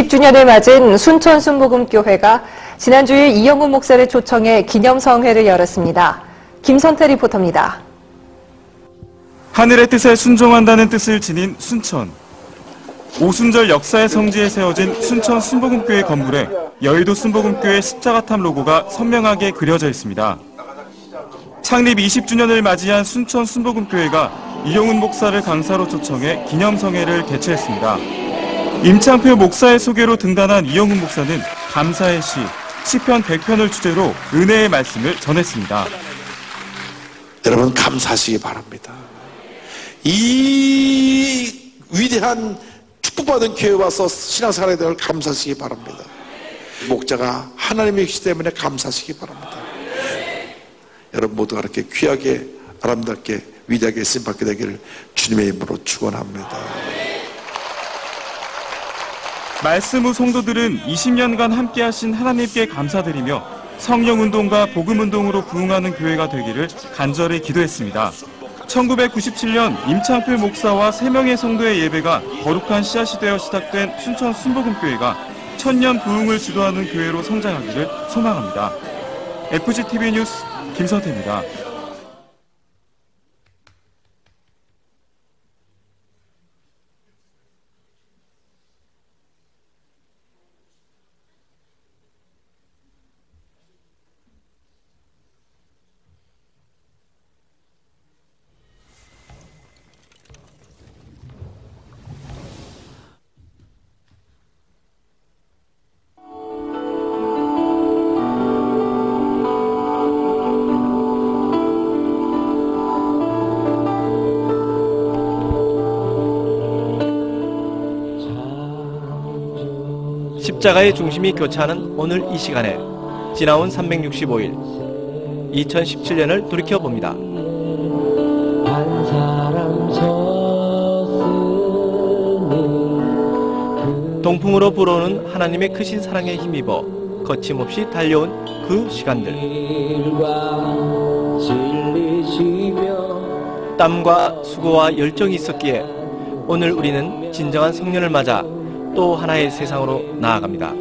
20주년을 맞은 순천 순복음교회가 지난주에 이영훈 목사를 초청해 기념성회를 열었습니다. 김선태 리포터입니다. 하늘의 뜻에 순종한다는 뜻을 지닌 순천. 오순절 역사의 성지에 세워진 순천 순복음교회 건물에 여의도 순복음교회 십자가탑 로고가 선명하게 그려져 있습니다. 창립 20주년을 맞이한 순천 순복음교회가 이영훈 목사를 강사로 초청해 기념성회를 개최했습니다. 임창표 목사의 소개로 등단한 이영훈 목사는 감사의 시, 시편 100편을 주제로 은혜의 말씀을 전했습니다. 여러분 감사하시기 바랍니다. 이 위대한 축복받은 교회에 와서 신앙생활에 대해 감사하시기 바랍니다. 목자가 하나님의 계시기 때문에 감사하시기 바랍니다. 여러분 모두가 이렇게 귀하게 아름답게 위대하게 쓰임받게 되기를 주님의 이름으로 축원합니다. 말씀 후 성도들은 20년간 함께하신 하나님께 감사드리며 성령운동과 복음운동으로 부흥하는 교회가 되기를 간절히 기도했습니다. 1997년 임창표 목사와 3명의 성도의 예배가 거룩한 씨앗이 되어 시작된 순천 순복음교회가 천년 부흥을 주도하는 교회로 성장하기를 소망합니다. FGTV 뉴스 김선태입니다. 십자가의 중심이 교차하는 오늘 이 시간에 지나온 365일 2017년을 돌이켜봅니다. 동풍으로 불어오는 하나님의 크신 사랑에 힘입어 거침없이 달려온 그 시간들. 땀과 수고와 열정이 있었기에 오늘 우리는 진정한 성년을 맞아 또 하나의 세상으로 나아갑니다.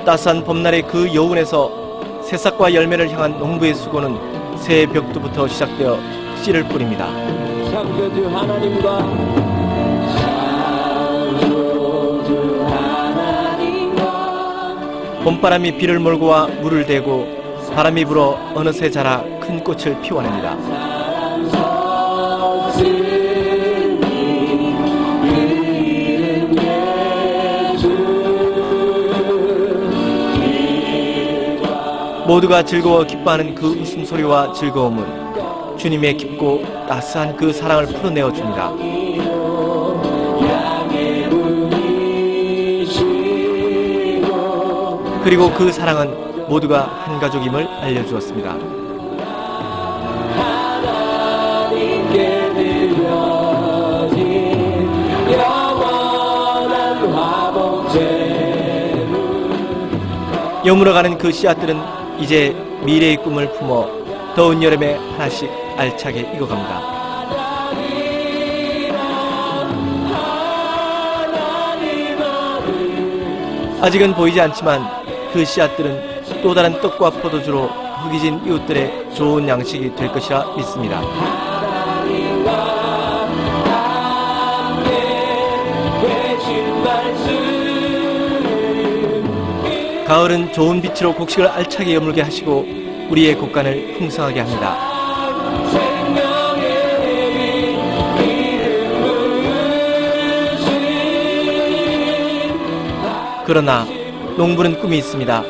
따스한 봄날의 그 여운에서 새싹과 열매를 향한 농부의 수고는 새해 벽두부터 시작되어 씨를 뿌립니다. 창조주 하나님과 봄바람이 비를 몰고 와 물을 대고 바람이 불어 어느새 자라 큰 꽃을 피워냅니다. 모두가 즐거워 기뻐하는 그 웃음소리와 즐거움은 주님의 깊고 따스한 그 사랑을 풀어내어 줍니다. 그리고 그 사랑은 모두가 한 가족임을 알려주었습니다. 여물어가는 그 씨앗들은 이제 미래의 꿈을 품어 더운 여름에 하나씩 알차게 익어갑니다. 아직은 보이지 않지만 그 씨앗들은 또 다른 떡과 포도주로 허기진 이웃들의 좋은 양식이 될 것이라 믿습니다. 가을은 좋은 빛으로 곡식을 알차게 여물게 하시고 우리의 곡간을 풍성하게 합니다. 그러나 농부는 꿈이 있습니다.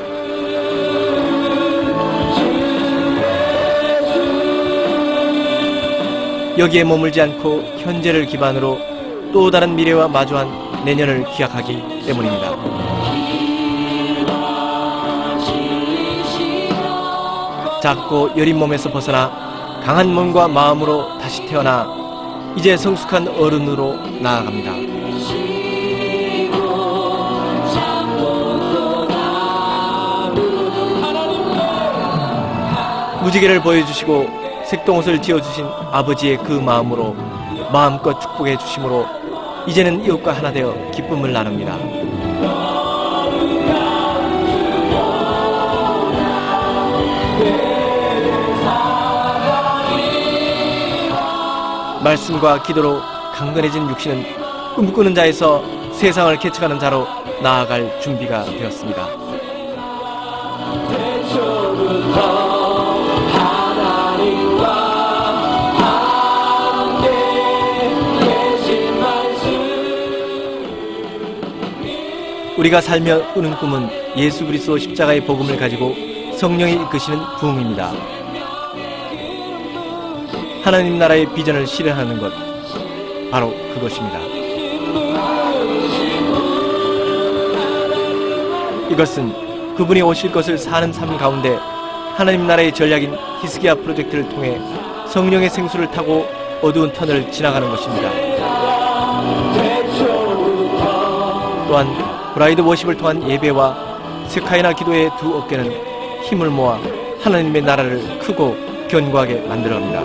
여기에 머물지 않고 현재를 기반으로 또 다른 미래와 마주한 내년을 기약하기 때문입니다. 작고 여린 몸에서 벗어나 강한 몸과 마음으로 다시 태어나 이제 성숙한 어른으로 나아갑니다. 무지개를 보여주시고 색동옷을 지어주신 아버지의 그 마음으로 마음껏 축복해 주심으로 이제는 이웃과 하나 되어 기쁨을 나눕니다. 말씀과 기도로 강건해진 육신은 꿈꾸는 자에서 세상을 개척하는 자로 나아갈 준비가 되었습니다. 우리가 살며 꾸는 꿈은 예수 그리스도 십자가의 복음을 가지고 성령이 이끄시는 부흥입니다. 하나님 나라의 비전을 실현하는 것, 바로 그것입니다. 이것은 그분이 오실 것을 사는 삶 가운데 하나님 나라의 전략인 히스기야 프로젝트를 통해 성령의 생수를 타고 어두운 터널을 지나가는 것입니다. 또한 브라이드 워십을 통한 예배와 세카이나 기도의 두 어깨는 힘을 모아 하나님의 나라를 크고 견고하게 만들어갑니다.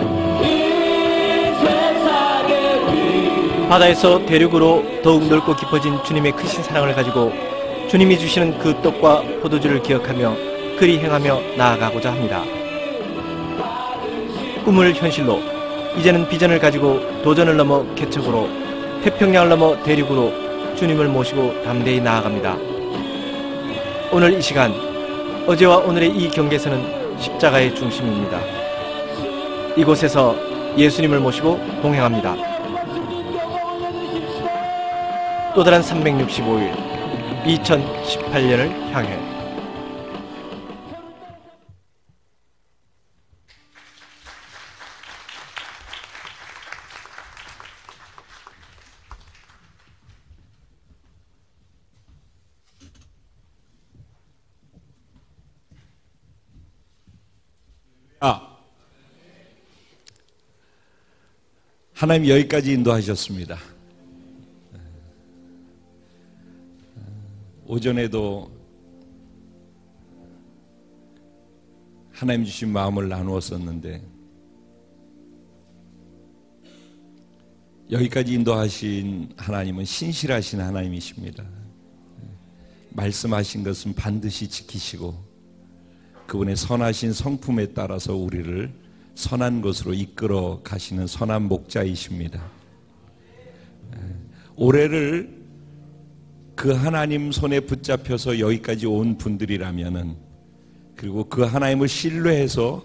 바다에서 대륙으로 더욱 넓고 깊어진 주님의 크신 사랑을 가지고 주님이 주시는 그 떡과 포도주를 기억하며 그리 행하며 나아가고자 합니다. 꿈을 현실로, 이제는 비전을 가지고 도전을 넘어 개척으로, 태평양을 넘어 대륙으로 주님을 모시고 담대히 나아갑니다. 오늘 이 시간, 어제와 오늘의 이 경계선은 십자가의 중심입니다. 이곳에서 예수님을 모시고 동행합니다. 또 다른 365일, 2018년을 향해. 하나님 여기까지 인도하셨습니다. 오전에도 하나님 주신 마음을 나누었었는데 여기까지 인도하신 하나님은 신실하신 하나님이십니다. 말씀하신 것은 반드시 지키시고 그분의 선하신 성품에 따라서 우리를 선한 것으로 이끌어 가시는 선한 목자이십니다. 올해를 그 하나님 손에 붙잡혀서 여기까지 온 분들이라면은, 그리고 그 하나님을 신뢰해서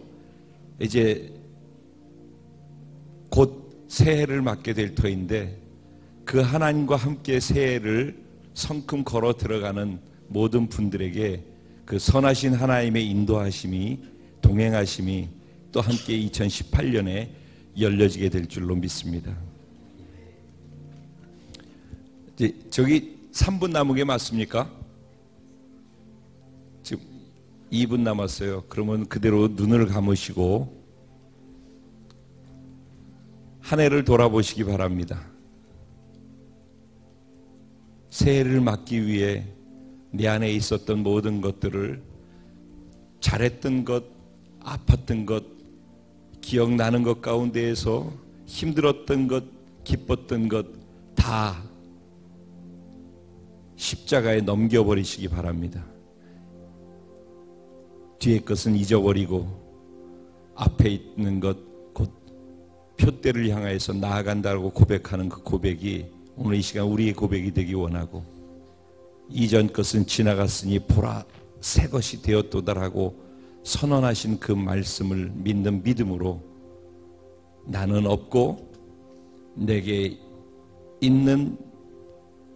이제 곧 새해를 맞게 될 터인데, 그 하나님과 함께 새해를 성큼 걸어 들어가는 모든 분들에게 그 선하신 하나님의 인도하심이, 동행하심이 또 함께 2018년에 열려지게 될 줄로 믿습니다. 이제 저기 3분 남은 게 맞습니까? 지금 2분 남았어요. 그러면 그대로 눈을 감으시고 한 해를 돌아보시기 바랍니다. 새해를 맞기 위해 내 안에 있었던 모든 것들을, 잘했던 것, 아팠던 것, 기억나는 것 가운데에서 힘들었던 것, 기뻤던 것 다 십자가에 넘겨버리시기 바랍니다. 뒤에 것은 잊어버리고 앞에 있는 것, 곧 표대를 향하여서 나아간다고 고백하는 그 고백이 오늘 이 시간 우리의 고백이 되기 원하고, 이전 것은 지나갔으니 보라 새 것이 되었도다라고 선언하신 그 말씀을 믿는 믿음으로 나는 없고 내게 있는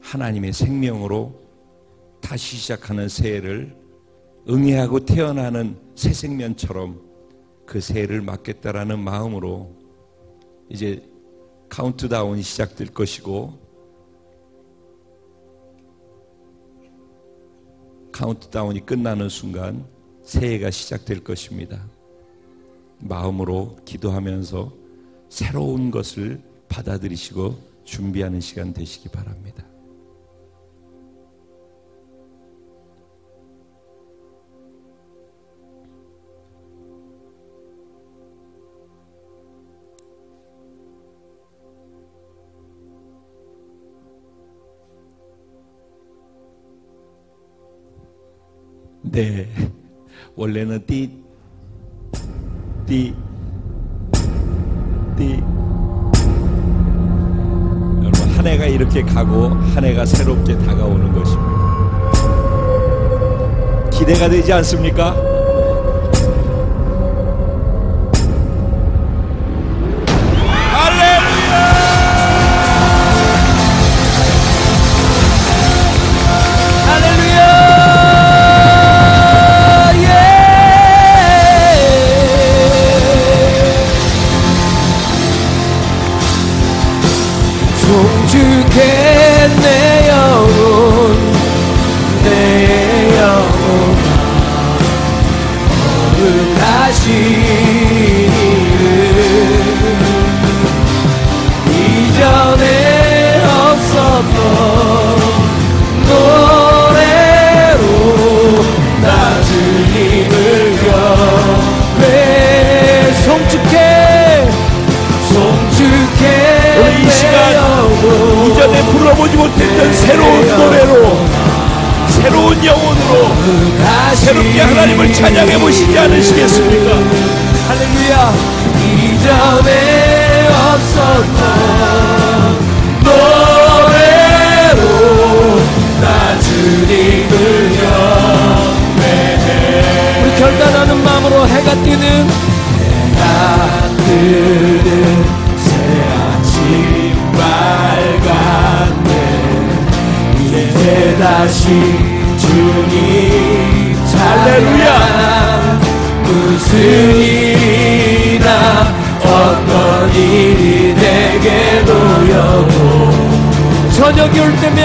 하나님의 생명으로 다시 시작하는 새해를 응애하고 태어나는 새 생명처럼 그 새해를 맞겠다라는 마음으로 이제 카운트다운이 시작될 것이고, 카운트다운이 끝나는 순간 새해가 시작될 것입니다. 마음으로 기도하면서 새로운 것을 받아들이시고 준비하는 시간 되시기 바랍니다. 네, 원래는 띠 여러분, 한 해가 이렇게 가고 한 해가 새롭게 다가오는 것입니다. 기대가 되지 않습니까? 주께 내 영혼 거룩하시니를 이전에 없었던 노래로 나 주님을 경배 송축해 오늘 이 시간 이전에 불러보지 못했던 새로운 노래로, 새로운 영혼으로 새롭게 하나님을 찬양해 보시지 않으시겠습니까? 할렐루야. 이전에 없었던 노래로 나 주님을 경배해. 우리 결단하는 마음으로 해가 뜨는 새 아침 밝았네. 이제 다시 주님 할렐루야. 무슨 일이나 어떤 일이 내게 놓여도 저녁이 올 때면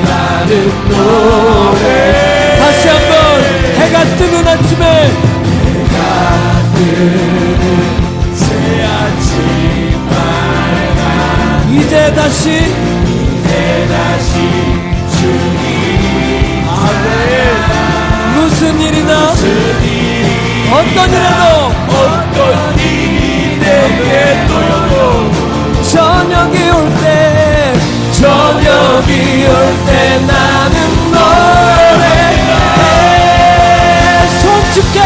나는 노래. 다시 한번 해가 뜨는 아침에 새 아침 밝아. 이제 다시 주님 무슨 일이나 어떤 일이 내게 놓여도 저녁이 올 때 나는 노래해. 손쉽게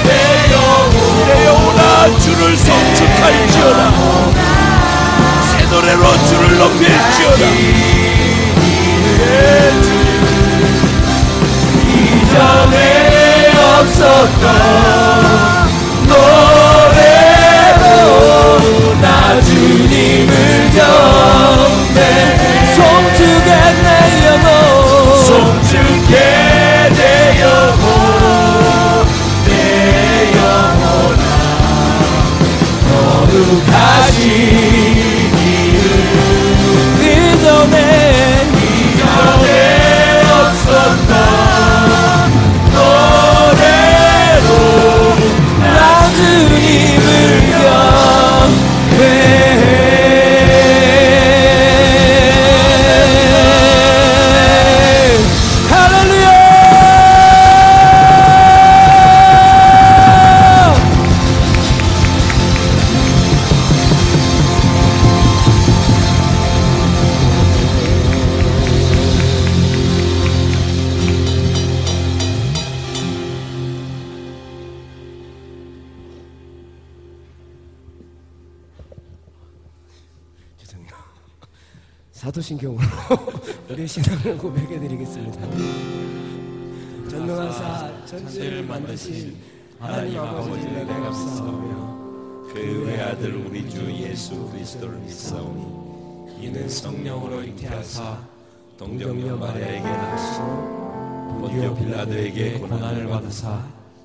내 영혼아 주를 성축할지어다. 새 노래로 주를 높일지어다. 이전에 없었던 노래로 나 주님을 경배해. 송축해 내 영혼 내 영혼아 거룩하시니를 이전에 없었던 노래로 나 주님을 경배해. 할렐루야. 사도신경으로 우리의 신앙을 고백해드리겠습니다. 전능하사 천지를 만드신 하나님 아버지를 내가 감사하며 그 외아들 우리 주 예수 그리스도를 믿사오니 이는 성령으로 잉태하사 동정녀 마리아에게 나시고 본디오 빌라도에게 고난을 받으사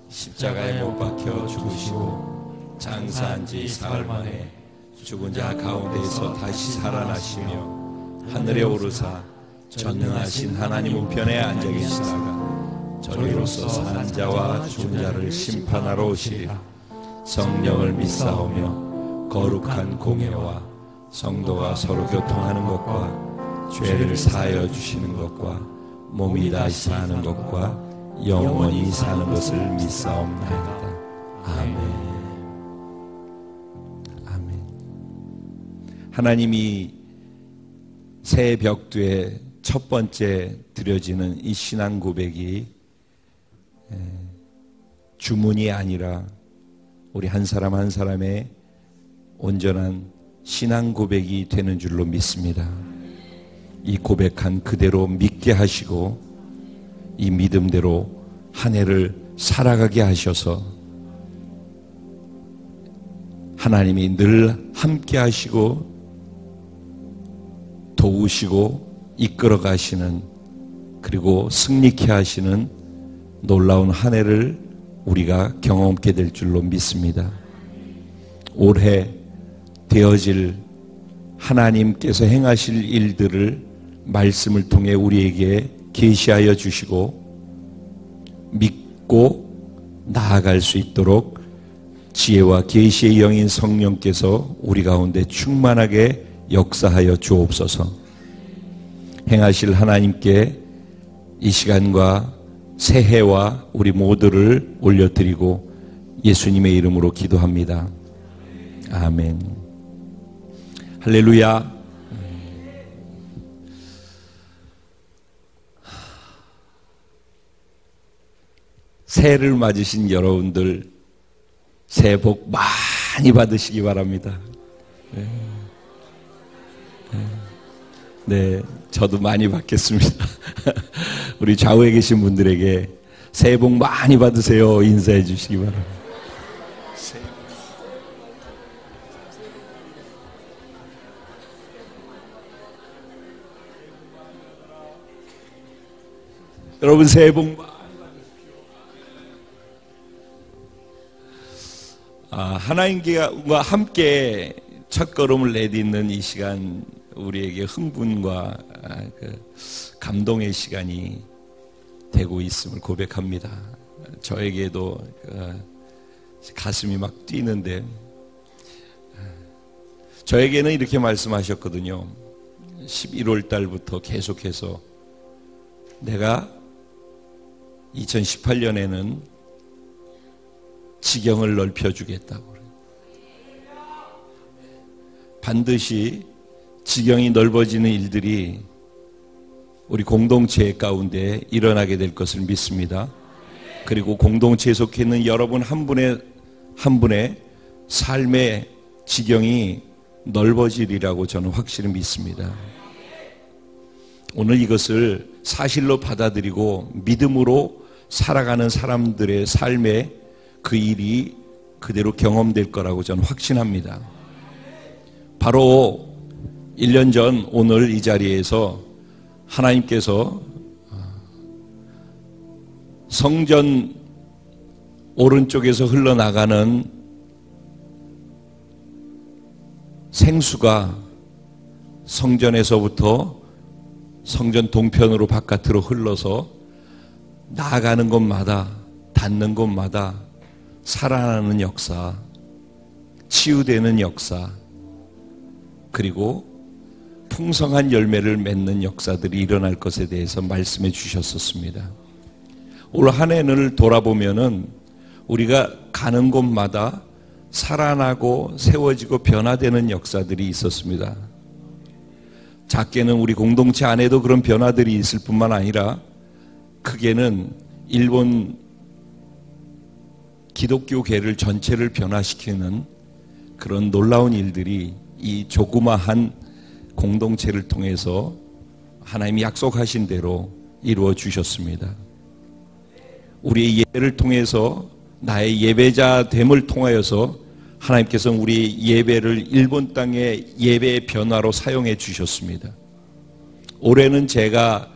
십자가에 못 박혀 죽으시고 장사한 지 사흘 만에 죽은 자 가운데에서 다시 살아나시며 하늘에 오르사 전능하신 하나님 우편에 앉아 계시다가 저희로서 사는 자와 죽은 자를 심판하러 오시리라. 성령을 믿사오며 거룩한 공예와 성도가 서로 교통하는 것과 죄를 사하여 주시는 것과 몸이 다시 사는 것과 영원히 사는 것을 믿사옵나이다. 아멘. 아멘. 하나님이 새 벽두에 첫 번째 드려지는 이 신앙 고백이 주문이 아니라 우리 한 사람 한 사람의 온전한 신앙 고백이 되는 줄로 믿습니다. 이 고백한 그대로 믿게 하시고 이 믿음대로 한 해를 살아가게 하셔서 하나님이 늘 함께 하시고 도우시고 이끌어 가시는, 그리고 승리케 하시는 놀라운 한 해를 우리가 경험하게 될 줄로 믿습니다. 올해 되어질 하나님께서 행하실 일들을 말씀을 통해 우리에게 계시하여 주시고 믿고 나아갈 수 있도록 지혜와 계시의 영인 성령께서 우리 가운데 충만하게 역사하여 주옵소서. 행하실 하나님께 이 시간과 새해와 우리 모두를 올려드리고 예수님의 이름으로 기도합니다. 아멘. 할렐루야. 새해를 맞으신 여러분들 새해 복 많이 받으시기 바랍니다. 네, 저도 많이 받겠습니다. 우리 좌우에 계신 분들에게 새해 복 많이 받으세요 인사해 주시기 바랍니다. 여러분 새해 복 많이 받으십시오. 하나님과 함께 첫걸음을 내딛는 이 시간, 우리에게 흥분과 감동의 시간이 되고 있음을 고백합니다. 저에게도 가슴이 막 뛰는데, 저에게는 이렇게 말씀하셨거든요. 11월 달부터 계속해서 내가 2018년에는 지경을 넓혀주겠다고. 반드시 지경이 넓어지는 일들이 우리 공동체 가운데 일어나게 될 것을 믿습니다. 그리고 공동체에 속해 있는 여러분 한 분의 삶의 지경이 넓어지리라고 저는 확실히 믿습니다. 오늘 이것을 사실로 받아들이고 믿음으로 살아가는 사람들의 삶에 그 일이 그대로 경험될 거라고 저는 확신합니다. 바로 1년 전 오늘 이 자리에서 하나님께서 성전 오른쪽에서 흘러나가는 생수가 성전에서부터 성전 동편으로 바깥으로 흘러서 나아가는 곳마다, 닿는 곳마다 살아나는 역사, 치유되는 역사, 그리고 풍성한 열매를 맺는 역사들이 일어날 것에 대해서 말씀해 주셨었습니다. 올 한 해를 돌아보면은 우리가 가는 곳마다 살아나고 세워지고 변화되는 역사들이 있었습니다. 작게는 우리 공동체 안에도 그런 변화들이 있을 뿐만 아니라 크게는 일본 기독교계를 전체를 변화시키는 그런 놀라운 일들이 이 조그마한 공동체를 통해서 하나님이 약속하신 대로 이루어 주셨습니다. 우리의 예배를 통해서, 나의 예배자됨을 통하여서 하나님께서 우리 예배를 일본 땅의 예배의 변화로 사용해 주셨습니다. 올해는 제가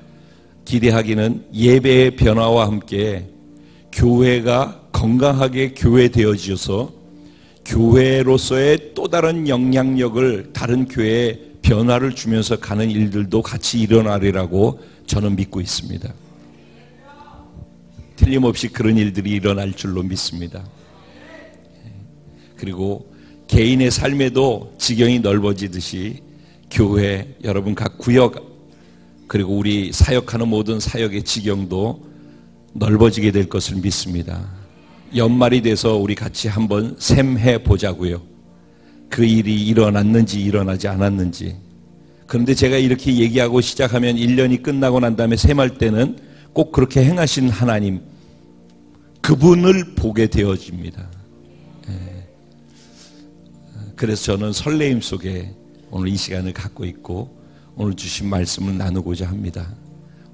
기대하기는 예배의 변화와 함께 교회가 건강하게 교회되어져서 교회로서의 또 다른 영향력을 다른 교회에 변화를 주면서 가는 일들도 같이 일어나리라고 저는 믿고 있습니다. 틀림없이 그런 일들이 일어날 줄로 믿습니다. 그리고 개인의 삶에도 지경이 넓어지듯이 교회, 여러분 각 구역, 그리고 우리 사역하는 모든 사역의 지경도 넓어지게 될 것을 믿습니다. 연말이 돼서 우리 같이 한번 셈해 보자고요. 그 일이 일어났는지 일어나지 않았는지, 그런데 제가 이렇게 얘기하고 시작하면 1년이 끝나고 난 다음에 샘할 때는 꼭 그렇게 행하신 하나님, 그분을 보게 되어집니다. 그래서 저는 설레임 속에 오늘 이 시간을 갖고 있고 오늘 주신 말씀을 나누고자 합니다.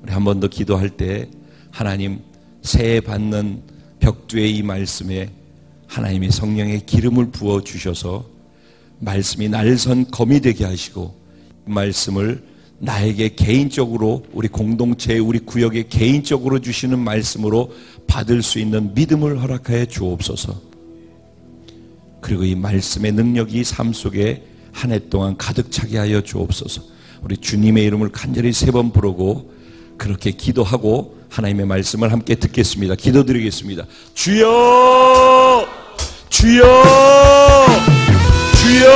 우리 한 번 더 기도할 때 하나님, 새해 받는 벽두의 이 말씀에 하나님의 성령의 기름을 부어 주셔서 말씀이 날선 검이 되게 하시고 이 말씀을 나에게 개인적으로, 우리 공동체, 우리 구역에 개인적으로 주시는 말씀으로 받을 수 있는 믿음을 허락하여 주옵소서. 그리고 이 말씀의 능력이 삶 속에 한 해 동안 가득 차게 하여 주옵소서. 우리 주님의 이름을 간절히 3번 부르고 그렇게 기도하고 하나님의 말씀을 함께 듣겠습니다. 기도드리겠습니다. 주여! 주여! 주여!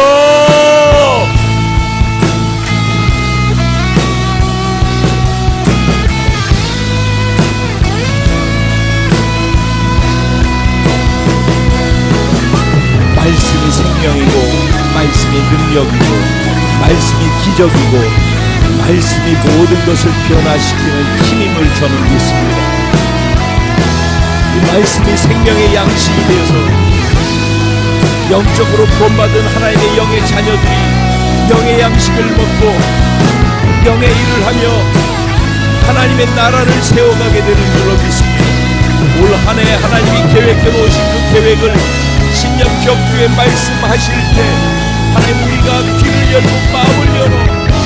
말씀이 생명이고 말씀이 능력이고 말씀이 기적이고 말씀이 모든 것을 변화시키는 힘임을 저는 믿습니다. 이 말씀이 생명의 양식이 되어서 영적으로 구원받은 하나님의 영의 자녀들이 영의 양식을 먹고 영의 일을 하며 하나님의 나라를 세워가게 되는 줄로 믿습니다. 올 한 해 하나님이 계획해 놓으신 그 계획을 신년 벽두에 말씀하실 때 하나님, 우리가 귀를 열고 마음을 열어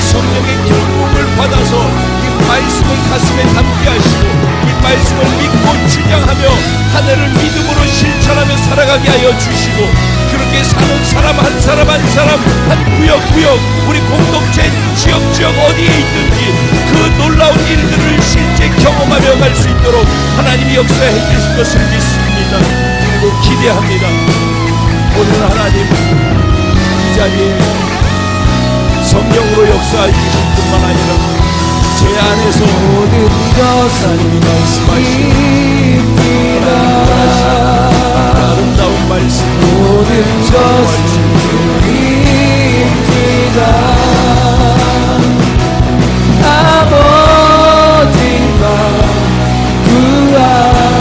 성령의 기름을 받아서 이 말씀을 가슴에 담게 하시고 이 말씀을 믿고 주장하며 한 해를 믿음으로 실천하며 살아가게 하여 주시고, 그렇게 사는 사람 한 사람 한 사람, 한 구역 우리 공동체 지역 어디에 있든지 그 놀라운 일들을 실제 경험하며 갈 수 있도록 하나님이 역사해 주실 것을 믿습니다. 그리고 기대합니다. 오늘 하나님 이 자리에 성령으로 역사해 주실 뿐만 아니라 제 안에서 모든 것을 말씀하시고 아름다운 말씀 모든 것을 드립니다. 아버지가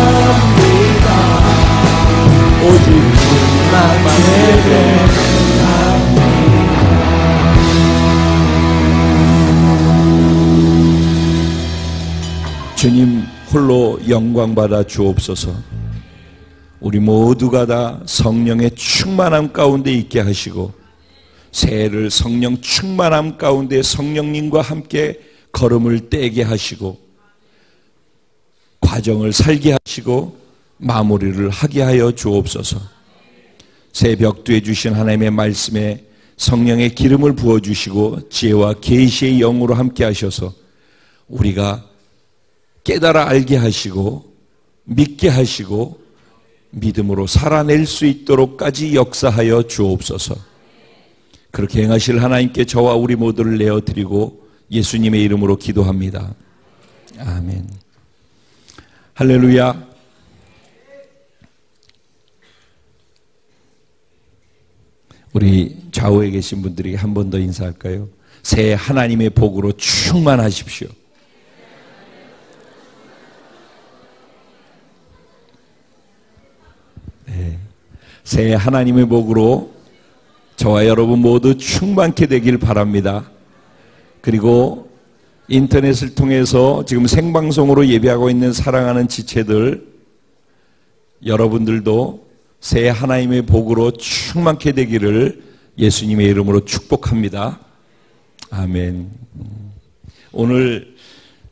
구합니다. 오직 주만 예배합니다. 주님 홀로 영광받아 주옵소서. 우리 모두가 다 성령의 충만함 가운데 있게 하시고 새해를 성령 충만함 가운데 성령님과 함께 걸음을 떼게 하시고 과정을 살게 하시고 마무리를 하게 하여 주옵소서. 새 벽두에 주신 하나님의 말씀에 성령의 기름을 부어주시고 지혜와 계시의 영으로 함께 하셔서 우리가 깨달아 알게 하시고 믿게 하시고 믿음으로 살아낼 수 있도록까지 역사하여 주옵소서. 그렇게 행하실 하나님께 저와 우리 모두를 내어드리고 예수님의 이름으로 기도합니다. 아멘. 할렐루야. 우리 좌우에 계신 분들에게 한 번 더 인사할까요? 새해 하나님의 복으로 충만하십시오. 네. 새해 하나님의 복으로 저와 여러분 모두 충만케 되길 바랍니다. 그리고 인터넷을 통해서 지금 생방송으로 예배하고 있는 사랑하는 지체들, 여러분들도 새해 하나님의 복으로 충만케 되기를 예수님의 이름으로 축복합니다. 아멘. 오늘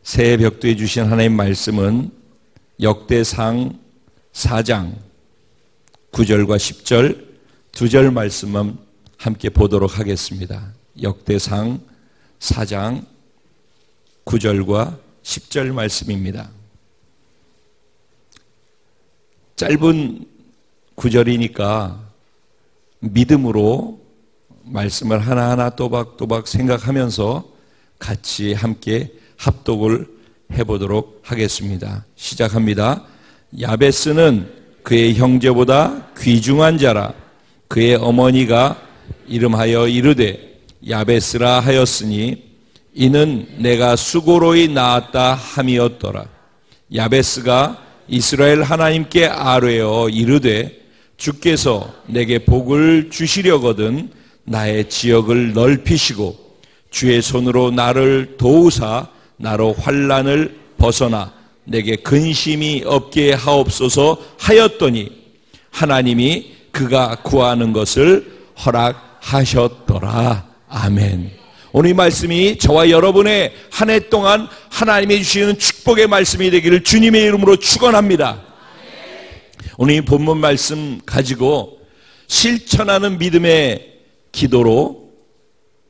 새해 벽두에 주신 하나님 말씀은 역대상 4장 9절과 10절 2절 말씀만 함께 보도록 하겠습니다. 역대상 4장 9절과 10절 말씀입니다. 짧은 9절이니까 믿음으로 말씀을 하나하나 또박또박 생각하면서 같이 함께 합독을 해보도록 하겠습니다. 시작합니다. 야베스는 그의 형제보다 귀중한 자라. 그의 어머니가 이름하여 이르되 야베스라 하였으니 이는 내가 수고로이 낳았다 함이었더라. 야베스가 이스라엘 하나님께 아뢰어 이르되 주께서 내게 복을 주시려거든 나의 지역을 넓히시고 주의 손으로 나를 도우사 나로 환난을 벗어나 내게 근심이 없게 하옵소서 하였더니 하나님이 그가 구하는 것을 허락하셨더라. 아멘. 오늘 이 말씀이 저와 여러분의 한 해 동안 하나님이 주시는 축복의 말씀이 되기를 주님의 이름으로 축원합니다. 오늘 이 본문 말씀 가지고 실천하는 믿음의 기도로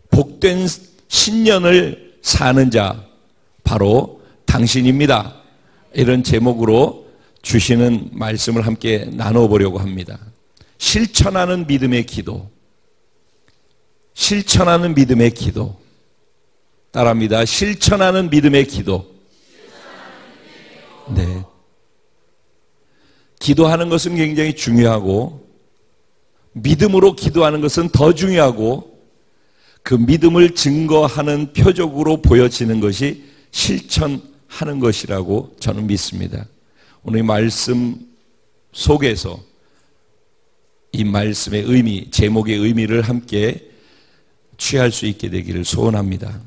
복된 신년을 사는 자 바로 당신입니다. 이런 제목으로 주시는 말씀을 함께 나눠보려고 합니다. 실천하는 믿음의 기도. 실천하는 믿음의 기도. 따라합니다. 실천하는 믿음의 기도. 네. 기도하는 것은 굉장히 중요하고 믿음으로 기도하는 것은 더 중요하고 그 믿음을 증거하는 표적으로 보여지는 것이 실천하는 것이라고 저는 믿습니다. 오늘 이 말씀 속에서 이 말씀의 의미, 제목의 의미를 함께 취할 수 있게 되기를 소원합니다.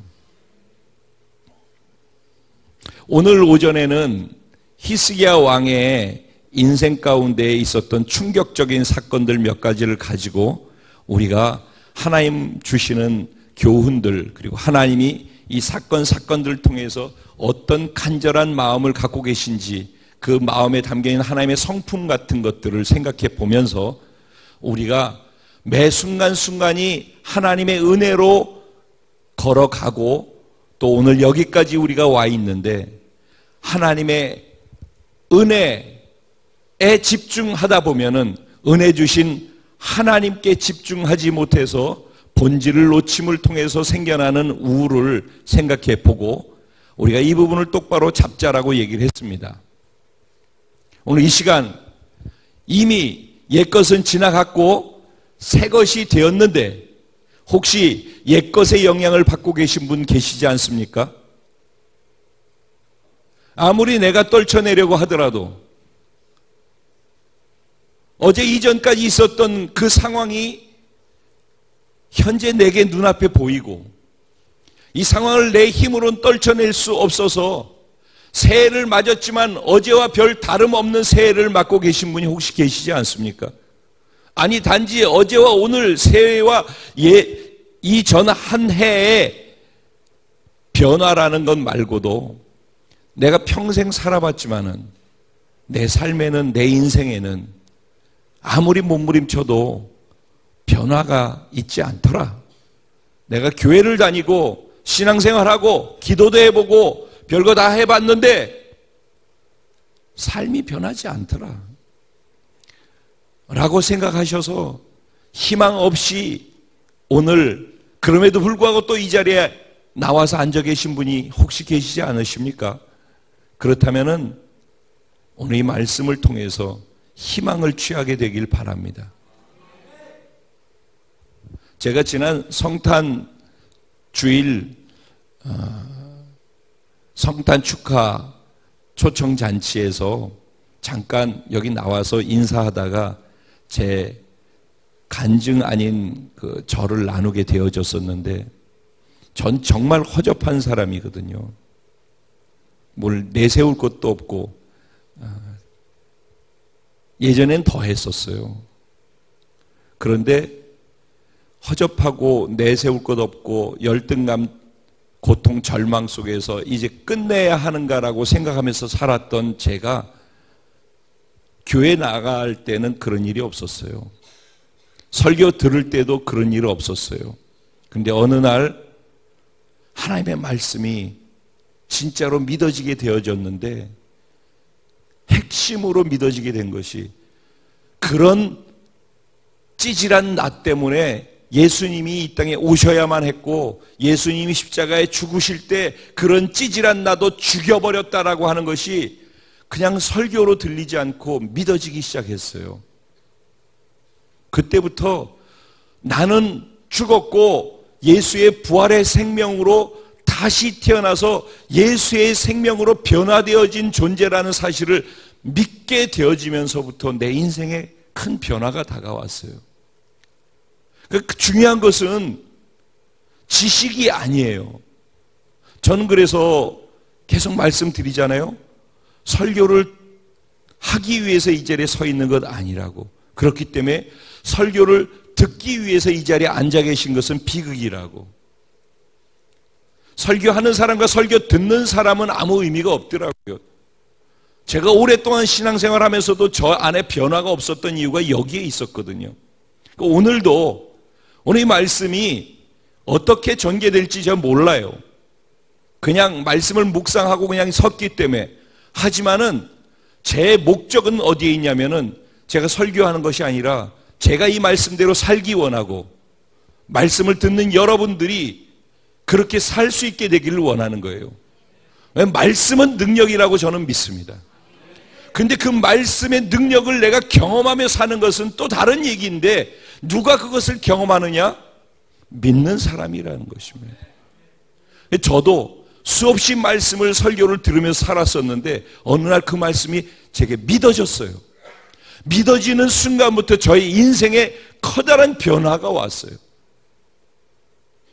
오늘 오전에는 히스기야 왕의 인생 가운데 있었던 충격적인 사건들 몇 가지를 가지고 우리가 하나님 주시는 교훈들 그리고 하나님이 이 사건들을 통해서 어떤 간절한 마음을 갖고 계신지 그 마음에 담겨있는 하나님의 성품 같은 것들을 생각해 보면서 우리가 매 순간순간이 하나님의 은혜로 걸어가고 또 오늘 여기까지 우리가 와 있는데 하나님의 은혜에 집중하다 보면은 은혜 주신 하나님께 집중하지 못해서 본질을 놓침을 통해서 생겨나는 우울을 생각해 보고 우리가 이 부분을 똑바로 잡자라고 얘기를 했습니다. 오늘 이 시간 이미 옛것은 지나갔고 새것이 되었는데 혹시 옛것의 영향을 받고 계신 분 계시지 않습니까? 아무리 내가 떨쳐내려고 하더라도 어제 이전까지 있었던 그 상황이 현재 내게 눈앞에 보이고 이 상황을 내 힘으로는 떨쳐낼 수 없어서 새해를 맞았지만 어제와 별 다름없는 새해를 맞고 계신 분이 혹시 계시지 않습니까? 아니 단지 어제와 오늘 새해와 이전 한 해의 변화라는 것 말고도 내가 평생 살아봤지만은 내 삶에는 내 인생에는 아무리 몸부림쳐도 변화가 있지 않더라. 내가 교회를 다니고 신앙생활하고 기도도 해보고 별거 다 해봤는데 삶이 변하지 않더라 라고 생각하셔서 희망 없이 오늘 그럼에도 불구하고 또 이 자리에 나와서 앉아 계신 분이 혹시 계시지 않으십니까? 그렇다면은 오늘 이 말씀을 통해서 희망을 취하게 되길 바랍니다. 제가 지난 성탄 주일 성탄 축하 초청 잔치에서 잠깐 여기 나와서 인사하다가 제 간증 아닌 그 절을 나누게 되어졌었는데 전 정말 허접한 사람이거든요. 뭘 내세울 것도 없고 예전엔 더 했었어요. 그런데 허접하고 내세울 것 없고 열등감, 고통, 절망 속에서 이제 끝내야 하는가라고 생각하면서 살았던 제가 교회 나갈 때는 그런 일이 없었어요. 설교 들을 때도 그런 일이 없었어요. 그런데 어느 날 하나님의 말씀이 진짜로 믿어지게 되어졌는데 핵심으로 믿어지게 된 것이 그런 찌질한 나 때문에 예수님이 이 땅에 오셔야만 했고 예수님이 십자가에 죽으실 때 그런 찌질한 나도 죽여버렸다라고 하는 것이 그냥 설교로 들리지 않고 믿어지기 시작했어요. 그때부터 나는 죽었고 예수의 부활의 생명으로 다시 태어나서 예수의 생명으로 변화되어진 존재라는 사실을 믿게 되어지면서부터 내 인생에 큰 변화가 다가왔어요. 그 중요한 것은 지식이 아니에요. 저는 그래서 계속 말씀드리잖아요. 설교를 하기 위해서 이 자리에 서 있는 것 아니라고. 그렇기 때문에 설교를 듣기 위해서 이 자리에 앉아 계신 것은 비극이라고. 설교하는 사람과 설교 듣는 사람은 아무 의미가 없더라고요. 제가 오랫동안 신앙생활 하면서도 저 안에 변화가 없었던 이유가 여기에 있었거든요. 오늘도 오늘 이 말씀이 어떻게 전개될지 제가 몰라요. 그냥 말씀을 묵상하고 그냥 섰기 때문에. 하지만은 제 목적은 어디에 있냐면은 제가 설교하는 것이 아니라 제가 이 말씀대로 살기 원하고 말씀을 듣는 여러분들이 그렇게 살 수 있게 되기를 원하는 거예요. 말씀은 능력이라고 저는 믿습니다. 근데 그 말씀의 능력을 내가 경험하며 사는 것은 또 다른 얘기인데 누가 그것을 경험하느냐? 믿는 사람이라는 것입니다. 저도 수없이 말씀을 설교를 들으면서 살았었는데 어느 날 그 말씀이 제게 믿어졌어요. 믿어지는 순간부터 저의 인생에 커다란 변화가 왔어요.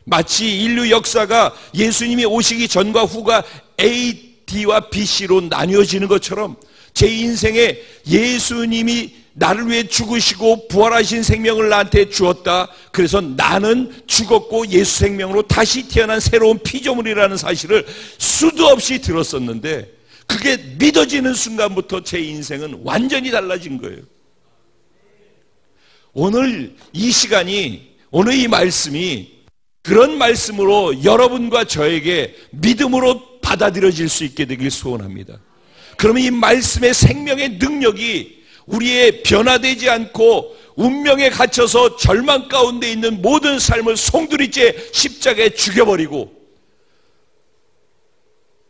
마치 인류 역사가 예수님이 오시기 전과 후가 AD와 BC로 나뉘어지는 것처럼 제 인생에 예수님이 나를 위해 죽으시고 부활하신 생명을 나한테 주었다. 그래서 나는 죽었고 예수 생명으로 다시 태어난 새로운 피조물이라는 사실을 수도 없이 들었었는데 그게 믿어지는 순간부터 제 인생은 완전히 달라진 거예요. 오늘 이 시간이, 오늘 이 말씀이 그런 말씀으로 여러분과 저에게 믿음으로 받아들여질 수 있게 되길 소원합니다. 그러면 이 말씀의 생명의 능력이 우리의 변화되지 않고 운명에 갇혀서 절망 가운데 있는 모든 삶을 송두리째 십자가에 죽여버리고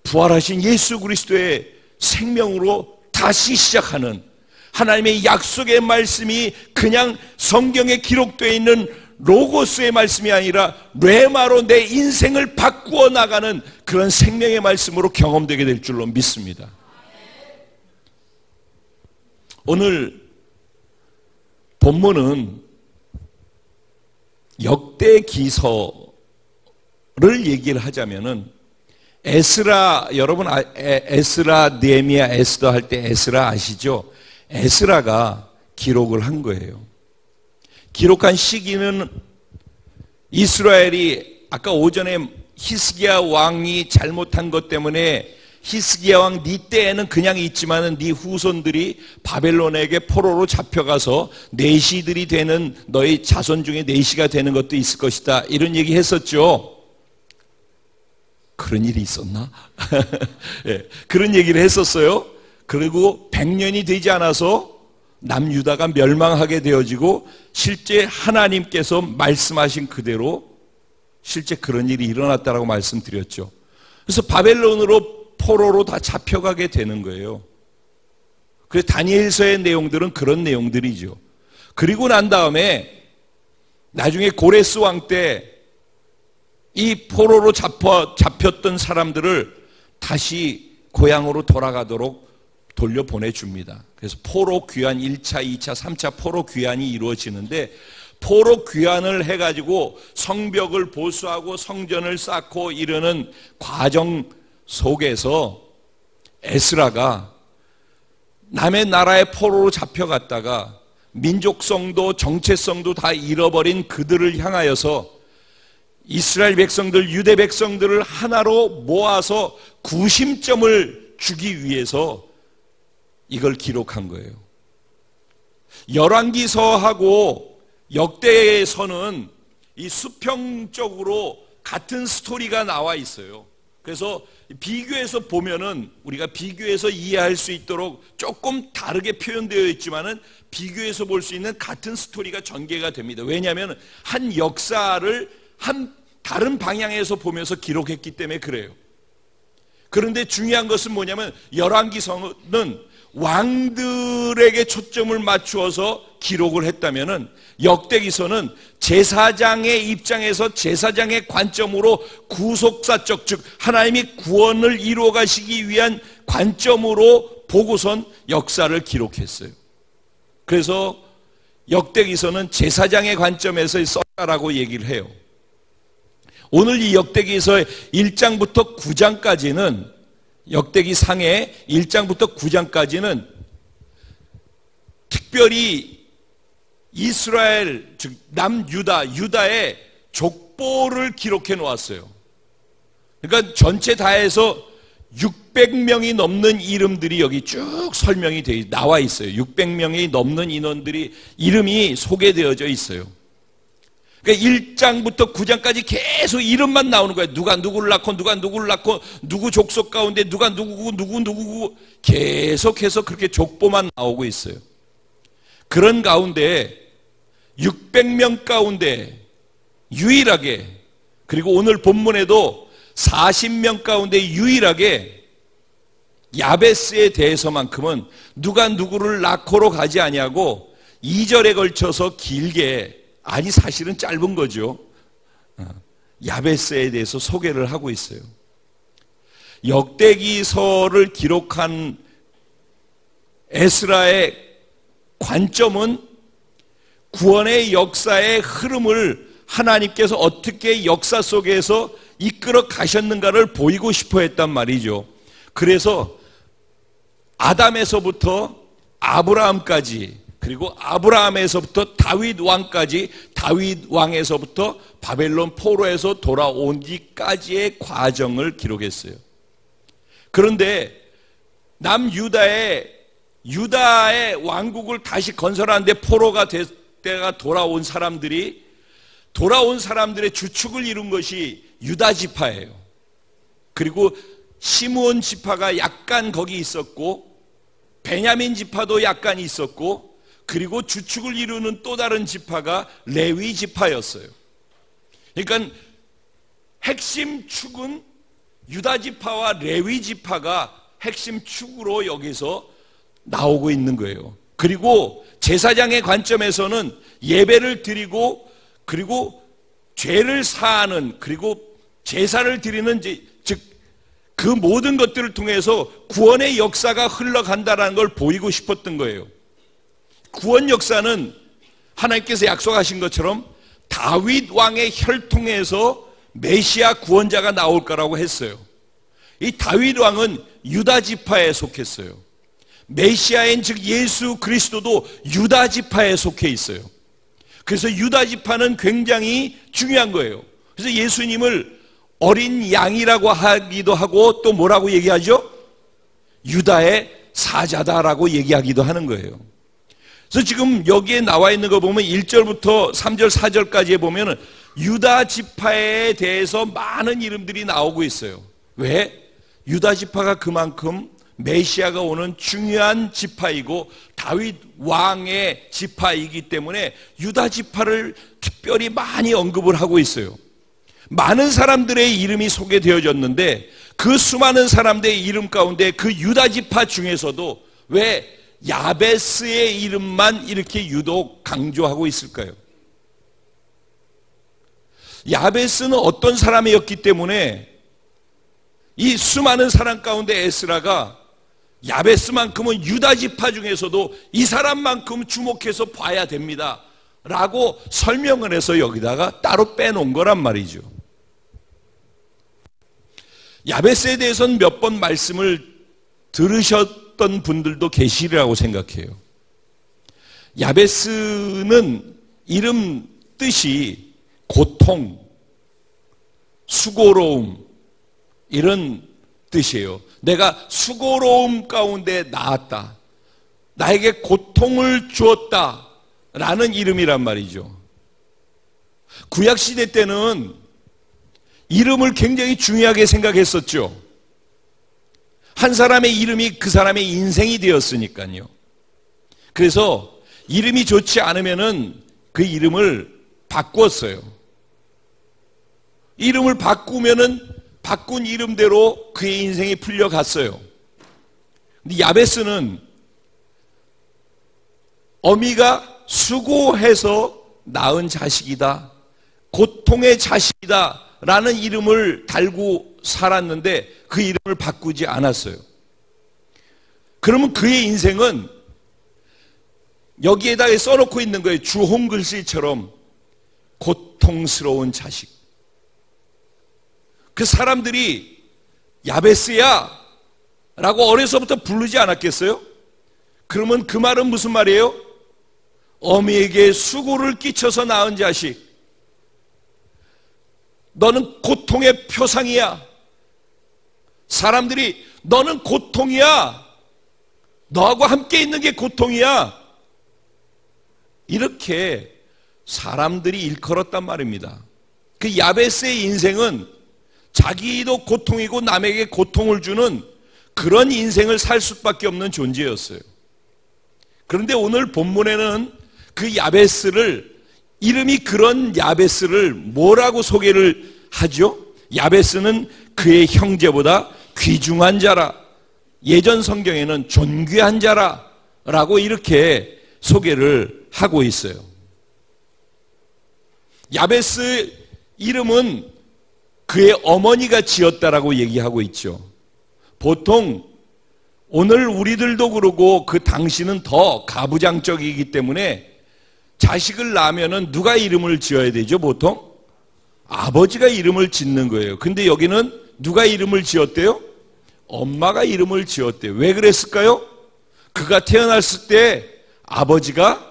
부활하신 예수 그리스도의 생명으로 다시 시작하는 하나님의 약속의 말씀이 그냥 성경에 기록되어 있는 로고스의 말씀이 아니라 레마로 내 인생을 바꾸어 나가는 그런 생명의 말씀으로 경험되게 될 줄로 믿습니다. 오늘 본문은 역대기서를 얘기를 하자면은 에스라, 여러분 에스라, 느헤미야, 에스더 할 때 에스라 아시죠? 에스라가 기록을 한 거예요. 기록한 시기는 이스라엘이 아까 오전에 히스기야 왕이 잘못한 것 때문에 히스기야 왕 네 때에는 그냥 있지만은 네 후손들이 바벨론에게 포로로 잡혀가서 내시들이 되는 너희 자손 중에 내시가 되는 것도 있을 것이다. 이런 얘기 했었죠. 그런 일이 있었나? 네, 그런 얘기를 했었어요. 그리고 100년이 되지 않아서 남유다가 멸망하게 되어지고 실제 하나님께서 말씀하신 그대로 실제 그런 일이 일어났다라고 말씀드렸죠. 그래서 바벨론으로 포로로 다 잡혀가게 되는 거예요. 그래서 다니엘서의 내용들은 그런 내용들이죠. 그리고 난 다음에 나중에 고레스 왕 때 이 포로로 잡혔던 사람들을 다시 고향으로 돌아가도록 돌려보내줍니다. 그래서 포로 귀환 1차, 2차, 3차 포로 귀환이 이루어지는데 포로 귀환을 해가지고 성벽을 보수하고 성전을 쌓고 이러는 과정 속에서 에스라가 남의 나라에 포로로 잡혀갔다가 민족성도 정체성도 다 잃어버린 그들을 향하여서 이스라엘 백성들, 유대 백성들을 하나로 모아서 구심점을 주기 위해서 이걸 기록한 거예요. 열왕기서하고 역대서는 이 수평적으로 같은 스토리가 나와 있어요. 그래서 비교해서 보면은 우리가 비교해서 이해할 수 있도록 조금 다르게 표현되어 있지만은 비교해서 볼 수 있는 같은 스토리가 전개가 됩니다. 왜냐하면 한 역사를 한 다른 방향에서 보면서 기록했기 때문에 그래요. 그런데 중요한 것은 뭐냐면 열왕기서는 왕들에게 초점을 맞추어서 기록을 했다면은 역대기서는 제사장의 입장에서 제사장의 관점으로 구속사적, 즉 하나님이 구원을 이루어 가시기 위한 관점으로 보고선 역사를 기록했어요. 그래서 역대기서는 제사장의 관점에서 썼다라고 얘기를 해요. 오늘 이 역대기서 1장부터 9장까지는 역대기 상의 1장부터 9장까지는 특별히 이스라엘, 즉 남유다의 족보를 기록해 놓았어요. 그러니까 전체 다 해서 600명이 넘는 이름들이 여기 쭉 설명이 나와 있어요. 600명이 넘는 인원들이 이름이 소개되어져 있어요. 그러니까 1장부터 9장까지 계속 이름만 나오는 거예요. 누가 누구를 낳고 누가 누구를 낳고 누구 족속 가운데 누가 누구고 계속해서 그렇게 족보만 나오고 있어요. 그런 가운데 600명 가운데 유일하게, 그리고 오늘 본문에도 40명 가운데 유일하게 야베스에 대해서만큼은 누가 누구를 낳고로 가지 아니하고 2절에 걸쳐서 길게, 아니 사실은 짧은 거죠, 야베스에 대해서 소개를 하고 있어요. 역대기서를 기록한 에스라의 관점은 구원의 역사의 흐름을 하나님께서 어떻게 역사 속에서 이끌어 가셨는가를 보이고 싶어 했단 말이죠. 그래서 아담에서부터 아브라함까지, 그리고 아브라함에서부터 다윗 왕까지, 다윗 왕에서부터 바벨론 포로에서 돌아오기까지의 과정을 기록했어요. 그런데 유다의 왕국을 다시 건설하는데 포로가 때가 돌아온 사람들의 주축을 이룬 것이 유다 지파예요. 그리고 시므온 지파가 약간 거기 있었고, 베냐민 지파도 약간 있었고, 그리고 주축을 이루는 또 다른 지파가 레위 지파였어요. 그러니까 핵심 축은 유다 지파와 레위 지파가 핵심 축으로 여기서 나오고 있는 거예요. 그리고 제사장의 관점에서는 예배를 드리고, 그리고 죄를 사하는, 그리고 제사를 드리는, 즉 그 모든 것들을 통해서 구원의 역사가 흘러간다는 걸 보이고 싶었던 거예요. 구원 역사는 하나님께서 약속하신 것처럼 다윗 왕의 혈통에서 메시아 구원자가 나올 거라고 했어요. 이 다윗 왕은 유다 지파에 속했어요. 메시아인 즉 예수 그리스도도 유다 지파에 속해 있어요. 그래서 유다 지파는 굉장히 중요한 거예요. 그래서 예수님을 어린 양이라고 하기도 하고, 또 뭐라고 얘기하죠? 유다의 사자다라고 얘기하기도 하는 거예요. 그래서 지금 여기에 나와 있는 거 보면 1절부터 3절, 4절까지에 보면 유다 지파에 대해서 많은 이름들이 나오고 있어요. 왜? 유다 지파가 그만큼 메시아가 오는 중요한 지파이고 다윗 왕의 지파이기 때문에 유다 지파를 특별히 많이 언급을 하고 있어요. 많은 사람들의 이름이 소개되어졌는데 그 수많은 사람들의 이름 가운데 그 유다 지파 중에서도 왜 야베스의 이름만 이렇게 유독 강조하고 있을까요? 야베스는 어떤 사람이었기 때문에 이 수많은 사람 가운데 에스라가 야베스만큼은 유다 지파 중에서도 이 사람만큼 주목해서 봐야 됩니다 라고 설명을 해서 여기다가 따로 빼놓은 거란 말이죠. 야베스에 대해서는 몇 번 말씀을 들으셨던 분들도 계시리라고 생각해요. 야베스는 이름 뜻이 고통, 수고로움 이런 뜻이에요. 내가 수고로움 가운데 나았다, 나에게 고통을 주었다 라는 이름이란 말이죠. 구약시대 때는 이름을 굉장히 중요하게 생각했었죠. 한 사람의 이름이 그 사람의 인생이 되었으니까요. 그래서 이름이 좋지 않으면은 그 이름을 바꾸었어요. 이름을 바꾸면은 바꾼 이름대로 그의 인생이 풀려갔어요. 근데 야베스는 어미가 수고해서 낳은 자식이다, 고통의 자식이다 라는 이름을 달고 살았는데 그 이름을 바꾸지 않았어요. 그러면 그의 인생은 여기에다가 써놓고 있는 거예요. 주홍 글씨처럼 고통스러운 자식. 그 사람들이 야베스야 라고 어려서부터 부르지 않았겠어요? 그러면 그 말은 무슨 말이에요? 어미에게 수고를 끼쳐서 낳은 자식, 너는 고통의 표상이야. 사람들이 너는 고통이야, 너하고 함께 있는 게 고통이야, 이렇게 사람들이 일컬었단 말입니다. 그 야베스의 인생은 자기도 고통이고 남에게 고통을 주는 그런 인생을 살 수밖에 없는 존재였어요. 그런데 오늘 본문에는 그 야베스를, 이름이 그런 야베스를 뭐라고 소개를 하죠? 야베스는 그의 형제보다 귀중한 자라, 예전 성경에는 존귀한 자라 라고 이렇게 소개를 하고 있어요. 야베스 이름은 그의 어머니가 지었다라고 얘기하고 있죠. 보통 오늘 우리들도 그러고 그 당시는 더 가부장적이기 때문에 자식을 낳으면은 누가 이름을 지어야 되죠? 보통 아버지가 이름을 짓는 거예요. 근데 여기는 누가 이름을 지었대요? 엄마가 이름을 지었대요. 왜 그랬을까요? 그가 태어났을 때 아버지가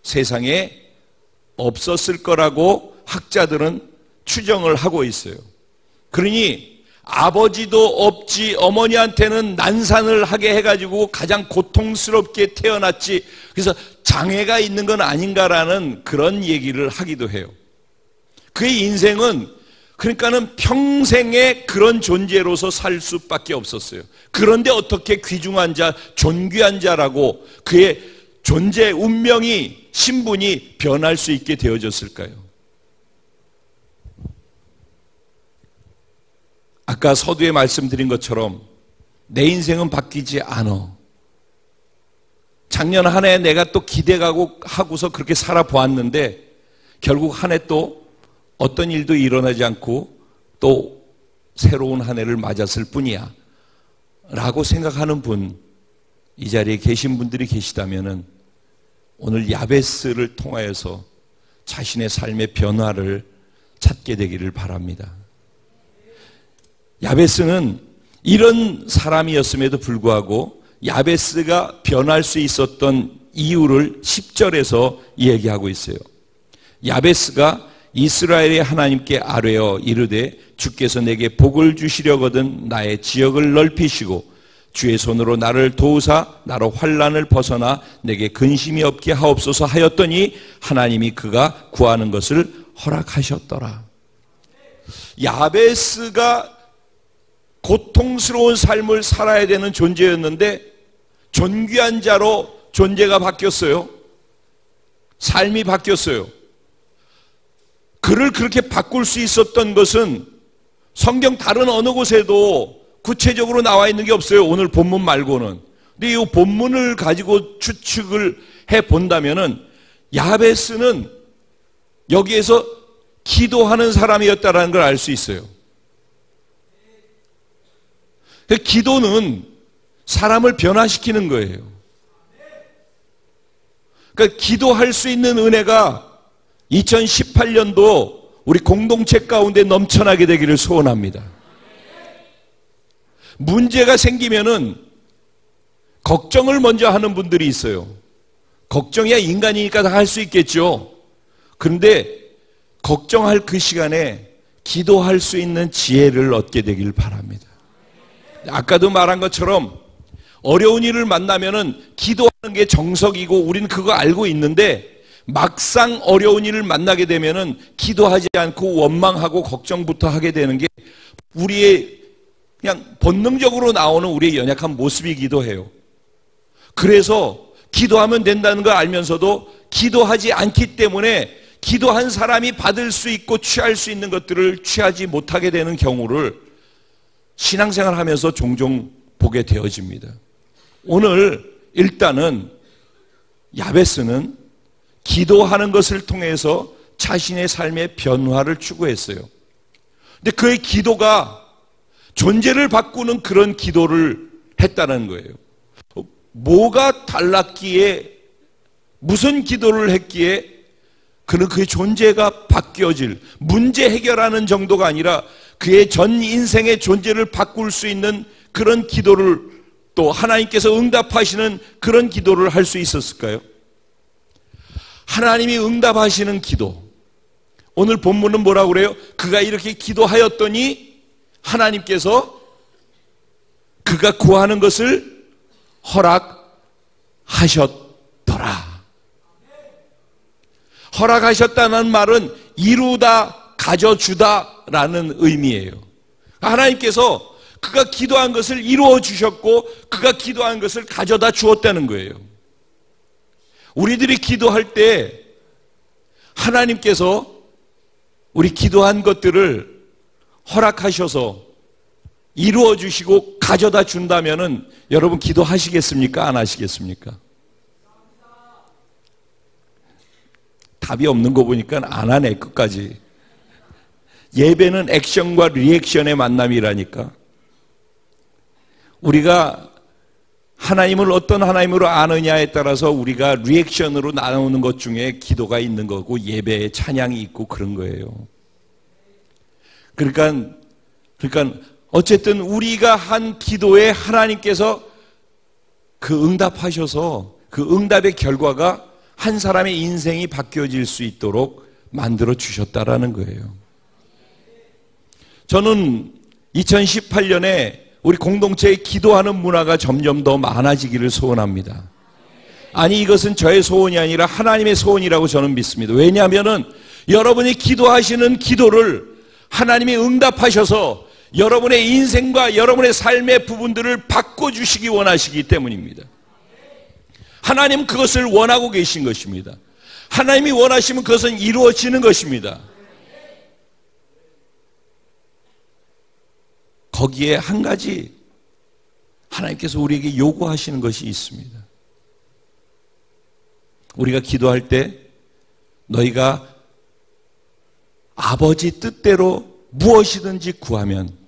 세상에 없었을 거라고 학자들은 추정을 하고 있어요. 그러니 아버지도 없지, 어머니한테는 난산을 하게 해가지고 가장 고통스럽게 태어났지, 그래서 장애가 있는 건 아닌가라는 그런 얘기를 하기도 해요. 그의 인생은 그러니까는 평생에 그런 존재로서 살 수밖에 없었어요. 그런데 어떻게 귀중한 자, 존귀한 자라고 그의 존재, 운명이, 신분이 변할 수 있게 되어졌을까요? 아까 서두에 말씀드린 것처럼 내 인생은 바뀌지 않아. 작년 한 해 내가 또 기대가고 하고서 그렇게 살아보았는데 결국 한 해 또 어떤 일도 일어나지 않고 또 새로운 한 해를 맞았을 뿐이야 라고 생각하는 분, 이 자리에 계신 분들이 계시다면은 오늘 야베스를 통하여서 자신의 삶의 변화를 찾게 되기를 바랍니다. 야베스는 이런 사람이었음에도 불구하고 야베스가 변할 수 있었던 이유를 10절에서 얘기하고 있어요. 야베스가 이스라엘의 하나님께 아뢰어 이르되 주께서 내게 복을 주시려거든 나의 지역을 넓히시고 주의 손으로 나를 도우사 나로 환난을 벗어나 내게 근심이 없게 하옵소서 하였더니 하나님이 그가 구하는 것을 허락하셨더라. 야베스가 고통스러운 삶을 살아야 되는 존재였는데 존귀한 자로 존재가 바뀌었어요. 삶이 바뀌었어요. 그를 그렇게 바꿀 수 있었던 것은 성경 다른 어느 곳에도 구체적으로 나와 있는 게 없어요. 오늘 본문 말고는. 근데 이 본문을 가지고 추측을 해 본다면은 야베스는 여기에서 기도하는 사람이었다라는 걸 알 수 있어요. 기도는 사람을 변화시키는 거예요. 그러니까 기도할 수 있는 은혜가 2018년도 우리 공동체 가운데 넘쳐나게 되기를 소원합니다. 문제가 생기면은 걱정을 먼저 하는 분들이 있어요. 걱정이야 인간이니까 다 할 수 있겠죠. 그런데 걱정할 그 시간에 기도할 수 있는 지혜를 얻게 되길 바랍니다. 아까도 말한 것처럼 어려운 일을 만나면은 기도하는 게 정석이고 우리는 그거 알고 있는데 막상 어려운 일을 만나게 되면은 기도하지 않고 원망하고 걱정부터 하게 되는 게 우리의 그냥 본능적으로 나오는 우리의 연약한 모습이기도 해요. 그래서 기도하면 된다는 걸 알면서도 기도하지 않기 때문에 기도한 사람이 받을 수 있고 취할 수 있는 것들을 취하지 못하게 되는 경우를 신앙생활 하면서 종종 보게 되어집니다. 오늘 일단은 야베스는 기도하는 것을 통해서 자신의 삶의 변화를 추구했어요. 근데 그의 기도가 존재를 바꾸는 그런 기도를 했다는 거예요. 뭐가 달랐기에, 무슨 기도를 했기에 그는 그의 존재가 바뀌어질, 문제 해결하는 정도가 아니라 그의 전 인생의 존재를 바꿀 수 있는 그런 기도를, 또 하나님께서 응답하시는 그런 기도를 할 수 있었을까요? 하나님이 응답하시는 기도. 오늘 본문은 뭐라고 그래요? 그가 이렇게 기도하였더니 하나님께서 그가 구하는 것을 허락하셨더라. 허락하셨다는 말은 이루다, 가져주다라는 의미예요. 하나님께서 그가 기도한 것을 이루어 주셨고 그가 기도한 것을 가져다 주었다는 거예요. 우리들이 기도할 때 하나님께서 우리 기도한 것들을 허락하셔서 이루어 주시고 가져다 준다면은 여러분 기도하시겠습니까? 안 하시겠습니까? 답이 없는 거 보니까 안 하네, 끝까지. 예배는 액션과 리액션의 만남이라니까. 우리가 하나님을 어떤 하나님으로 아느냐에 따라서 우리가 리액션으로 나오는 것 중에 기도가 있는 거고 예배에 찬양이 있고 그런 거예요. 그러니까 어쨌든 우리가 한 기도에 하나님께서 그 응답하셔서 그 응답의 결과가 한 사람의 인생이 바뀌어질 수 있도록 만들어 주셨다라는 거예요. 저는 2018년에 우리 공동체에 기도하는 문화가 점점 더 많아지기를 소원합니다. 아니, 이것은 저의 소원이 아니라 하나님의 소원이라고 저는 믿습니다. 왜냐하면 여러분이 기도하시는 기도를 하나님이 응답하셔서 여러분의 인생과 여러분의 삶의 부분들을 바꿔주시기 원하시기 때문입니다. 하나님은 그것을 원하고 계신 것입니다. 하나님이 원하시면 그것은 이루어지는 것입니다. 거기에 한 가지 하나님께서 우리에게 요구하시는 것이 있습니다. 우리가 기도할 때 너희가 아버지 뜻대로 무엇이든지 구하면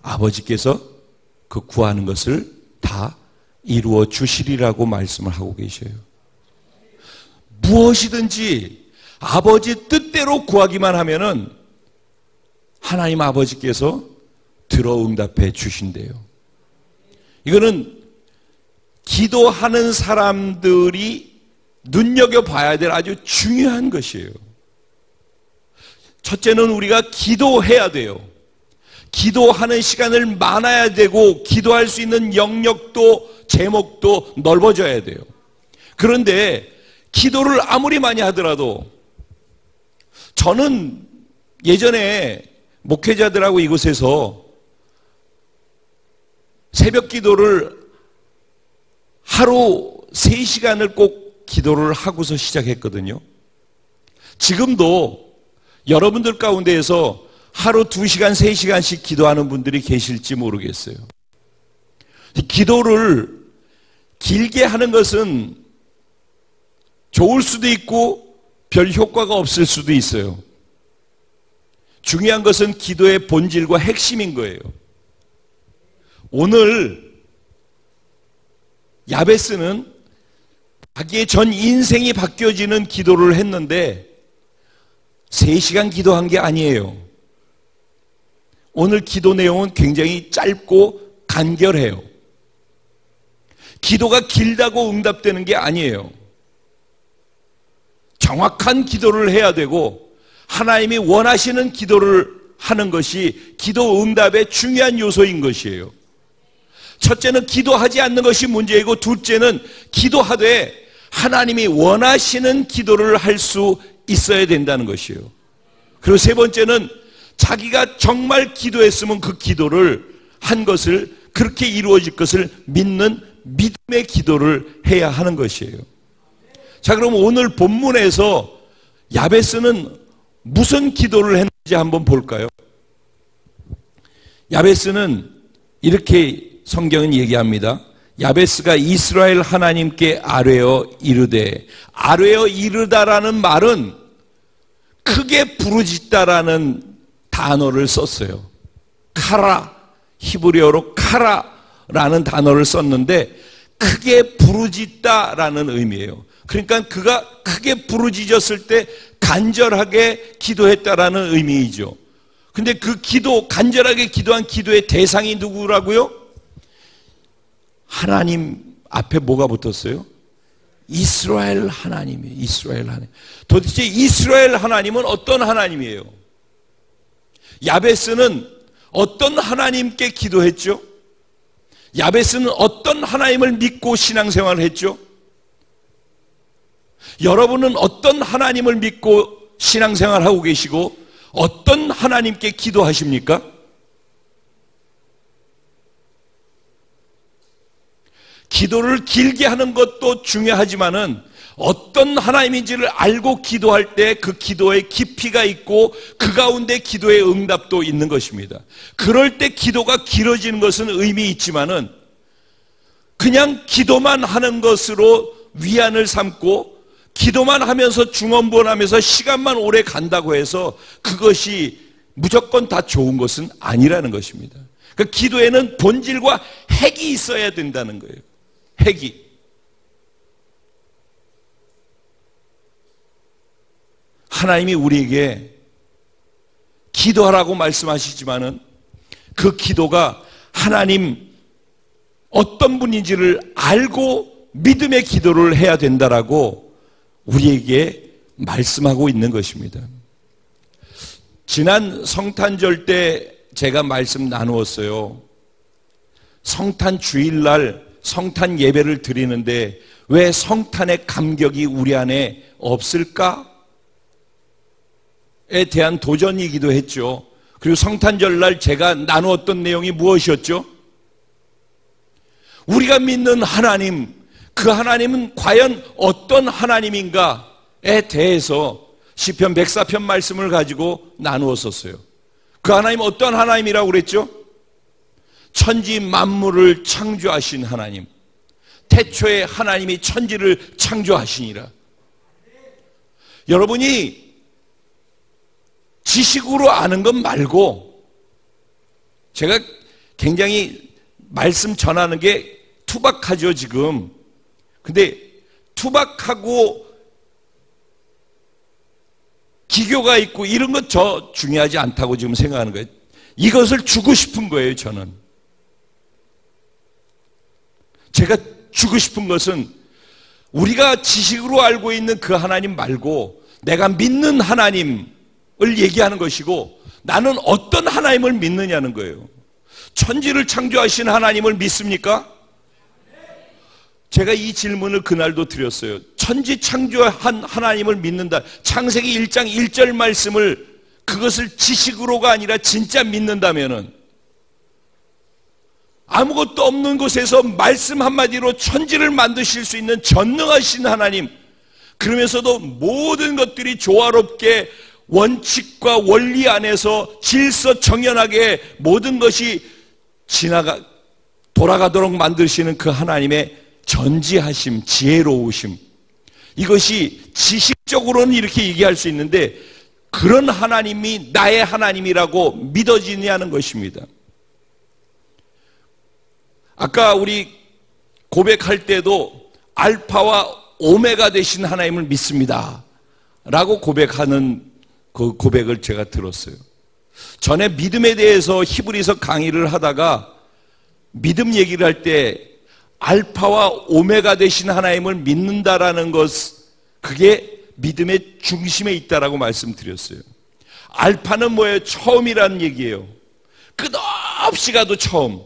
아버지께서 그 구하는 것을 다 이루어 주시리라고 말씀을 하고 계셔요. 무엇이든지 아버지 뜻대로 구하기만 하면은 하나님 아버지께서 들어 응답해 주신대요. 이거는 기도하는 사람들이 눈여겨봐야 될 아주 중요한 것이에요. 첫째는 우리가 기도해야 돼요. 기도하는 시간을 많아야 되고 기도할 수 있는 영역도 제목도 넓어져야 돼요. 그런데 기도를 아무리 많이 하더라도 저는 예전에 목회자들하고 이곳에서 새벽 기도를 하루 3시간을 꼭 기도를 하고서 시작했거든요. 지금도 여러분들 가운데에서 하루 2시간, 3시간씩 기도하는 분들이 계실지 모르겠어요. 기도를 길게 하는 것은 좋을 수도 있고 별 효과가 없을 수도 있어요. 중요한 것은 기도의 본질과 핵심인 거예요. 오늘 야베스는 자기의 전 인생이 바뀌어지는 기도를 했는데 3시간 기도한 게 아니에요. 오늘 기도 내용은 굉장히 짧고 간결해요. 기도가 길다고 응답되는 게 아니에요. 정확한 기도를 해야 되고 하나님이 원하시는 기도를 하는 것이 기도 응답의 중요한 요소인 것이에요. 첫째는 기도하지 않는 것이 문제이고 둘째는 기도하되 하나님이 원하시는 기도를 할 수 있어야 된다는 것이에요. 그리고 세 번째는 자기가 정말 기도했으면 그 기도를 한 것을 그렇게 이루어질 것을 믿는 믿음의 기도를 해야 하는 것이에요. 자, 그럼 오늘 본문에서 야베스는 무슨 기도를 했는지 한번 볼까요? 야베스는 이렇게 성경은 얘기합니다. 야베스가 이스라엘 하나님께 아뢰어 이르되, 아뢰어 이르다라는 말은 크게 부르짖다라는 단어를 썼어요. 카라, 히브리어로 카라라는 단어를 썼는데 크게 부르짖다라는 의미예요. 그러니까 그가 크게 부르짖었을 때 간절하게 기도했다라는 의미이죠. 근데 그 기도, 간절하게 기도한 기도의 대상이 누구라고요? 하나님 앞에 뭐가 붙었어요? 이스라엘 하나님이에요. 이스라엘 하나님. 도대체 이스라엘 하나님은 어떤 하나님이에요? 야베스는 어떤 하나님께 기도했죠? 야베스는 어떤 하나님을 믿고 신앙생활을 했죠? 여러분은 어떤 하나님을 믿고 신앙생활하고 계시고 어떤 하나님께 기도하십니까? 기도를 길게 하는 것도 중요하지만은 어떤 하나님인지를 알고 기도할 때 그 기도에 깊이가 있고 그 가운데 기도의 응답도 있는 것입니다. 그럴 때 기도가 길어지는 것은 의미 있지만은 그냥 기도만 하는 것으로 위안을 삼고 기도만 하면서 중언부언하면서 시간만 오래 간다고 해서 그것이 무조건 다 좋은 것은 아니라는 것입니다. 그러니까 기도에는 본질과 핵이 있어야 된다는 거예요. 핵이. 하나님이 우리에게 기도하라고 말씀하시지만은 그 기도가 하나님 어떤 분인지를 알고 믿음의 기도를 해야 된다라고 우리에게 말씀하고 있는 것입니다. 지난 성탄절 때 제가 말씀 나누었어요. 성탄 주일날 성탄 예배를 드리는데 왜 성탄의 감격이 우리 안에 없을까? 에 대한 도전이기도 했죠. 그리고 성탄절날 제가 나누었던 내용이 무엇이었죠? 우리가 믿는 하나님, 그 하나님은 과연 어떤 하나님인가에 대해서 시편 104편 말씀을 가지고 나누었었어요. 그 하나님 어떤 하나님이라고 그랬죠? 천지 만물을 창조하신 하나님, 태초에 하나님이 천지를 창조하시니라. 여러분이 지식으로 아는 것 말고, 제가 굉장히 말씀 전하는 게 투박하죠 지금. 근데 투박하고 기교가 있고 이런 것 저 중요하지 않다고 지금 생각하는 거예요. 이것을 주고 싶은 거예요. 저는 제가 주고 싶은 것은 우리가 지식으로 알고 있는 그 하나님 말고 내가 믿는 하나님을 얘기하는 것이고, 나는 어떤 하나님을 믿느냐는 거예요. 천지를 창조하신 하나님을 믿습니까? 제가 이 질문을 그날도 드렸어요. 천지 창조한 하나님을 믿는다. 창세기 1장 1절 말씀을, 그것을 지식으로가 아니라 진짜 믿는다면은 아무것도 없는 곳에서 말씀 한마디로 천지를 만드실 수 있는 전능하신 하나님, 그러면서도 모든 것들이 조화롭게 원칙과 원리 안에서 질서 정연하게 모든 것이 돌아가도록 만드시는 그 하나님의 전지하심, 지혜로우심, 이것이 지식적으로는 이렇게 얘기할 수 있는데 그런 하나님이 나의 하나님이라고 믿어지냐는 것입니다. 아까 우리 고백할 때도 알파와 오메가 되신 하나님을 믿습니다 라고 고백하는 그 고백을 제가 들었어요. 전에 믿음에 대해서 히브리서 강의를 하다가 믿음 얘기를 할 때 알파와 오메가 되신 하나님을 믿는다라는 것, 그게 믿음의 중심에 있다라고 말씀드렸어요. 알파는 뭐예요? 처음이라는 얘기예요. 끝없이 가도 처음,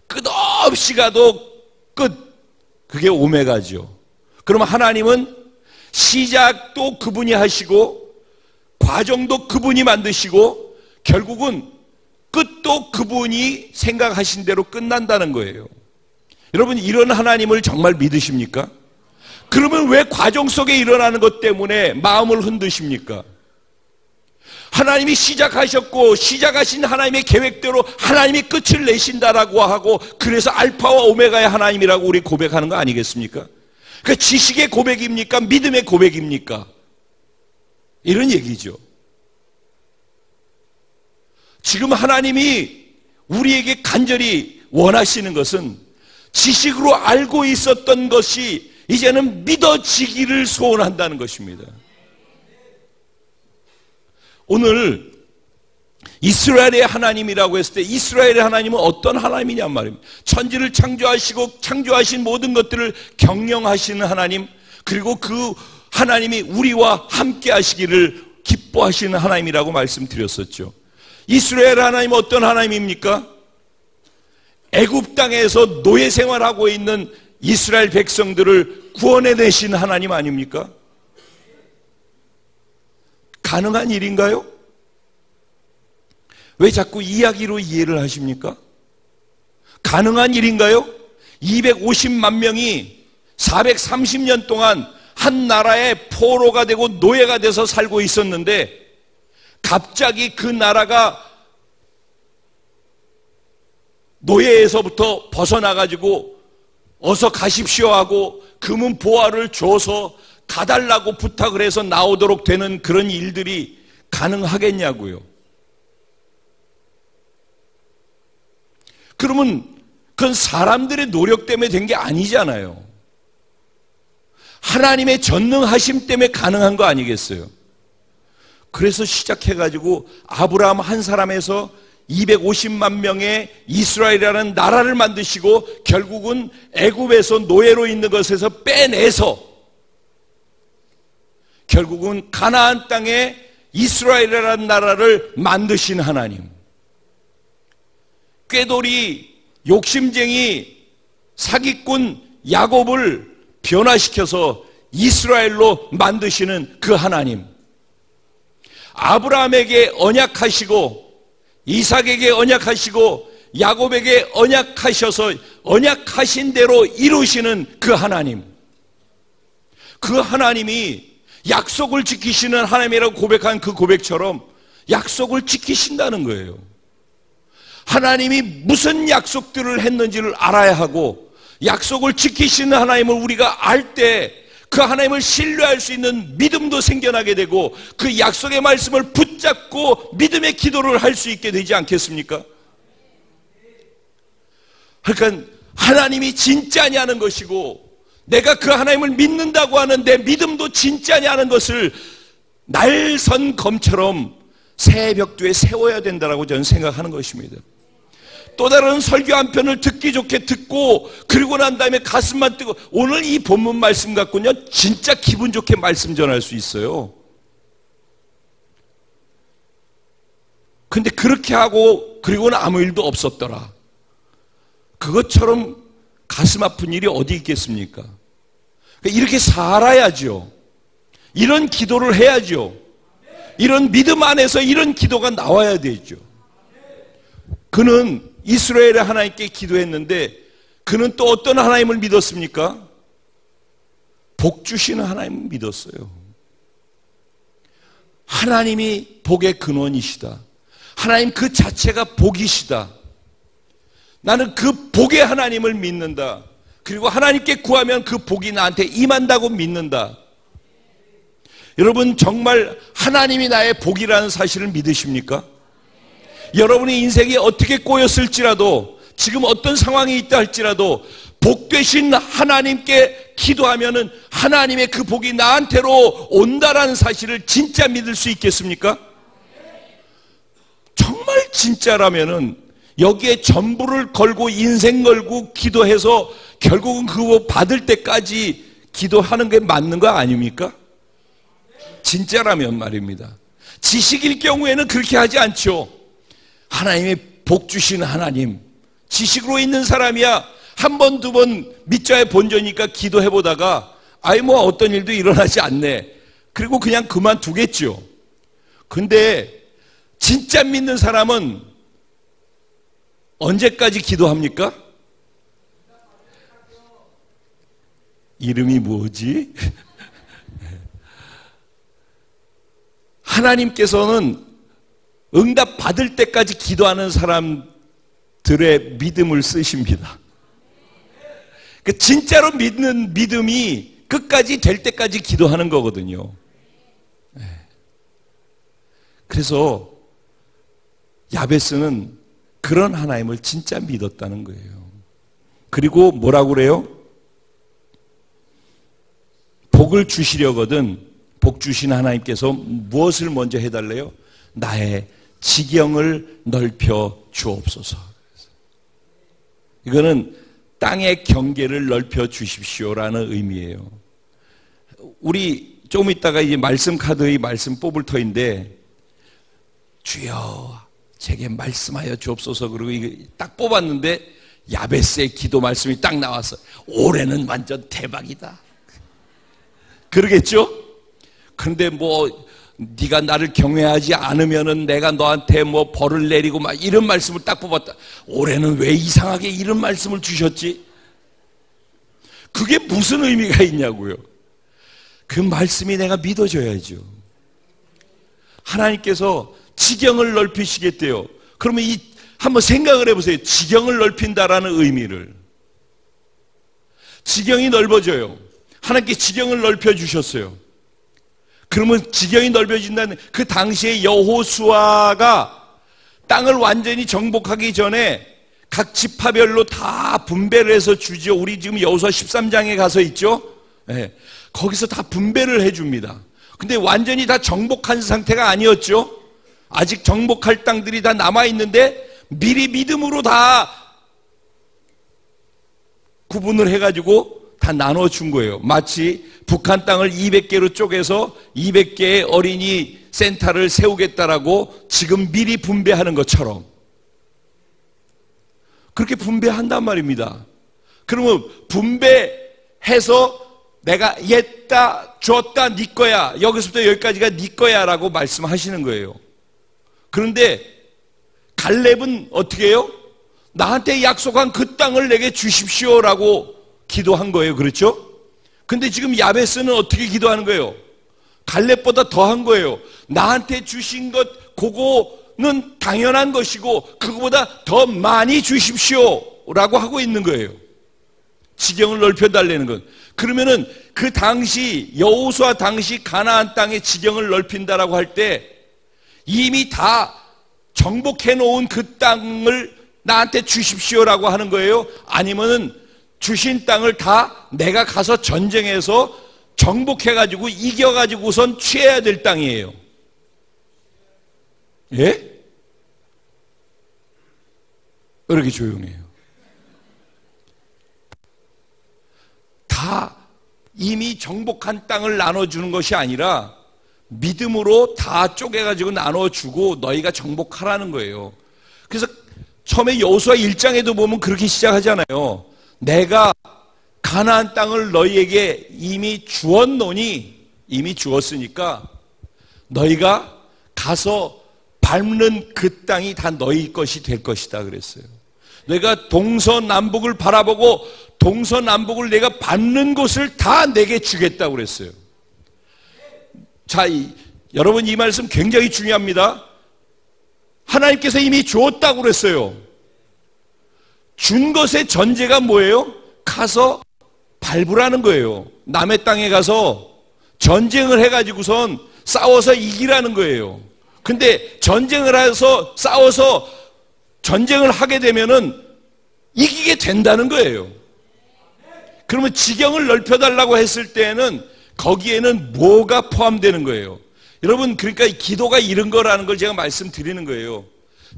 끝없이 가도 끝, 그게 오메가죠. 그러면 하나님은 시작도 그분이 하시고 과정도 그분이 만드시고 결국은 끝도 그분이 생각하신 대로 끝난다는 거예요. 여러분, 이런 하나님을 정말 믿으십니까? 그러면 왜 과정 속에 일어나는 것 때문에 마음을 흔드십니까? 하나님이 시작하셨고 시작하신 하나님의 계획대로 하나님이 끝을 내신다라고 하고, 그래서 알파와 오메가의 하나님이라고 우리 고백하는 거 아니겠습니까? 그 지식의 고백입니까? 믿음의 고백입니까? 이런 얘기죠. 지금 하나님이 우리에게 간절히 원하시는 것은 지식으로 알고 있었던 것이 이제는 믿어지기를 소원한다는 것입니다. 오늘 이스라엘의 하나님이라고 했을 때 이스라엘의 하나님은 어떤 하나님이냔 말입니다. 천지를 창조하시고 창조하신 모든 것들을 경영하시는 하나님, 그리고 그 하나님이 우리와 함께 하시기를 기뻐하시는 하나님이라고 말씀드렸었죠. 이스라엘 하나님은 어떤 하나님입니까? 애굽 땅에서 노예 생활하고 있는 이스라엘 백성들을 구원해내신 하나님 아닙니까? 가능한 일인가요? 왜 자꾸 이야기로 이해를 하십니까? 가능한 일인가요? 250만 명이 430년 동안 한 나라의 포로가 되고 노예가 돼서 살고 있었는데, 갑자기 그 나라가 노예에서부터 벗어나가지고 어서 가십시오 하고 금은 보화를 줘서 가달라고 부탁을 해서 나오도록 되는 그런 일들이 가능하겠냐고요. 그러면 그건 사람들의 노력 때문에 된 게 아니잖아요. 하나님의 전능하심 때문에 가능한 거 아니겠어요? 그래서 시작해가지고 아브라함 한 사람에서 250만 명의 이스라엘이라는 나라를 만드시고, 결국은 애굽에서 노예로 있는 것에서 빼내서 결국은 가나안 땅에 이스라엘이라는 나라를 만드신 하나님, 꾀돌이 욕심쟁이 사기꾼 야곱을 변화시켜서 이스라엘로 만드시는 그 하나님, 아브라함에게 언약하시고 이삭에게 언약하시고 야곱에게 언약하셔서 언약하신 대로 이루시는 그 하나님, 그 하나님이 약속을 지키시는 하나님이라고 고백한 그 고백처럼 약속을 지키신다는 거예요. 하나님이 무슨 약속들을 했는지를 알아야 하고, 약속을 지키시는 하나님을 우리가 알 때 그 하나님을 신뢰할 수 있는 믿음도 생겨나게 되고, 그 약속의 말씀을 붙잡고 믿음의 기도를 할 수 있게 되지 않겠습니까? 그러니까 하나님이 진짜냐는 것이고, 내가 그 하나님을 믿는다고 하는 내 믿음도 진짜냐는 것을 날선 검처럼 새벽두에 세워야 된다고 저는 생각하는 것입니다. 또 다른 설교 한 편을 듣기 좋게 듣고 그리고 난 다음에 가슴만 뜨고, 오늘 이 본문 말씀 갖고는요 진짜 기분 좋게 말씀 전할 수 있어요. 근데 그렇게 하고 그리고는 아무 일도 없었더라, 그것처럼 가슴 아픈 일이 어디 있겠습니까? 이렇게 살아야죠. 이런 기도를 해야죠. 이런 믿음 안에서 이런 기도가 나와야 되죠. 그는 이스라엘의 하나님께 기도했는데, 그는 또 어떤 하나님을 믿었습니까? 복 주시는 하나님을 믿었어요. 하나님이 복의 근원이시다. 하나님 그 자체가 복이시다. 나는 그 복의 하나님을 믿는다. 그리고 하나님께 구하면 그 복이 나한테 임한다고 믿는다. 여러분, 정말 하나님이 나의 복이라는 사실을 믿으십니까? 여러분의 인생이 어떻게 꼬였을지라도, 지금 어떤 상황이 있다 할지라도 복 되신 하나님께 기도하면은 하나님의 그 복이 나한테로 온다라는 사실을 진짜 믿을 수 있겠습니까? 정말 진짜라면은 여기에 전부를 걸고 인생 걸고 기도해서 결국은 그거 받을 때까지 기도하는 게 맞는 거 아닙니까? 진짜라면 말입니다. 지식일 경우에는 그렇게 하지 않죠. 하나님의 복 주시는 하나님, 지식으로 있는 사람이야 한 번, 두 번 밑자에 본전이니까 기도해보다가 아이 뭐 어떤 일도 일어나지 않네, 그리고 그냥 그만두겠죠. 근데 진짜 믿는 사람은 언제까지 기도합니까? 이름이 뭐지? 하나님께서는 응답 받을 때까지 기도하는 사람들의 믿음을 쓰십니다. 진짜로 믿는 믿음이 끝까지 될 때까지 기도하는 거거든요. 그래서 야베스는 그런 하나님을 진짜 믿었다는 거예요. 그리고 뭐라고 그래요? 복을 주시려거든 복 주신 하나님께서 무엇을 먼저 해달래요? 나의 지경을 넓혀 주옵소서. 이거는 땅의 경계를 넓혀 주십시오라는 의미예요. 우리 조금 있다가 이제 말씀 카드의 말씀 뽑을 터인데, 주여 제게 말씀하여 주옵소서. 그리고 이거 딱 뽑았는데 야베스의 기도 말씀이 딱 나왔어. 올해는 완전 대박이다. 그러겠죠? 그런데 뭐 네가 나를 경외하지 않으면은 내가 너한테 뭐 벌을 내리고 막 이런 말씀을 딱 뽑았다. 올해는 왜 이상하게 이런 말씀을 주셨지? 그게 무슨 의미가 있냐고요. 그 말씀이 내가 믿어져야죠. 하나님께서 지경을 넓히시겠대요. 그러면 한번 생각을 해보세요. 지경을 넓힌다라는 의미를. 지경이 넓어져요. 하나님께 지경을 넓혀주셨어요. 그러면 지경이 넓어진다는, 그 당시에 여호수아가 땅을 완전히 정복하기 전에 각 지파별로 다 분배를 해서 주죠. 우리 지금 여호수아 13장에 가서 있죠. 네. 거기서 다 분배를 해줍니다. 근데 완전히 다 정복한 상태가 아니었죠. 아직 정복할 땅들이 다 남아있는데 미리 믿음으로 다 구분을 해가지고 다 나눠준 거예요. 마치 북한 땅을 200개로 쪼개서 200개의 어린이 센터를 세우겠다라고 지금 미리 분배하는 것처럼 그렇게 분배한단 말입니다. 그러면 분배해서 내가 옛다 줬다 네 거야, 여기서부터 여기까지가 네 거야 라고 말씀하시는 거예요. 그런데 갈렙은 어떻게 해요? 나한테 약속한 그 땅을 내게 주십시오 라고 기도한 거예요. 그렇죠? 근데 지금 야베스는 어떻게 기도하는 거예요? 갈렙보다 더한 거예요. 나한테 주신 것 그거는 당연한 것이고 그거보다 더 많이 주십시오 라고 하고 있는 거예요. 지경을 넓혀달라는 건. 그러면은 그 당시 여호수아 당시 가나안 땅의 지경을 넓힌다라고 할 때 이미 다 정복해 놓은 그 땅을 나한테 주십시오라고 하는 거예요? 아니면은 주신 땅을 다 내가 가서 전쟁해서 정복해가지고 이겨가지고선 취해야 될 땅이에요? 예? 왜 이렇게 조용해요? 다 이미 정복한 땅을 나눠주는 것이 아니라 믿음으로 다 쪼개가지고 나눠주고 너희가 정복하라는 거예요. 그래서 처음에 여호수아 1장에도 보면 그렇게 시작하잖아요. 내가 가나안 땅을 너희에게 이미 주었노니, 이미 주었으니까 너희가 가서 밟는 그 땅이 다 너희 것이 될 것이다 그랬어요. 내가 동서남북을 바라보고 동서남북을 내가 밟는 곳을 다 내게 주겠다고 그랬어요. 자, 여러분 이 말씀 굉장히 중요합니다. 하나님께서 이미 주었다고 그랬어요. 준 것의 전제가 뭐예요? 가서 밟으라는 거예요. 남의 땅에 가서 전쟁을 해가지고선 싸워서 이기라는 거예요. 근데 전쟁을 해서 싸워서 전쟁을 하게 되면은 이기게 된다는 거예요. 그러면 지경을 넓혀달라고 했을 때에는 거기에는 뭐가 포함되는 거예요? 여러분, 그러니까 기도가 이런 거라는 걸 제가 말씀드리는 거예요.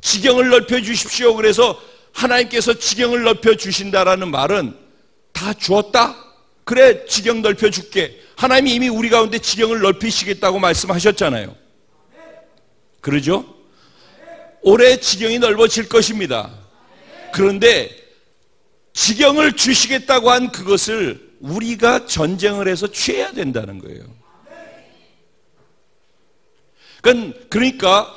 지경을 넓혀 주십시오. 그래서 하나님께서 지경을 넓혀 주신다라는 말은 다 주었다? 그래, 지경 넓혀 줄게. 하나님이 이미 우리 가운데 지경을 넓히시겠다고 말씀하셨잖아요. 그러죠? 올해 지경이 넓어질 것입니다. 그런데 지경을 주시겠다고 한 그것을 우리가 전쟁을 해서 취해야 된다는 거예요. 그러니까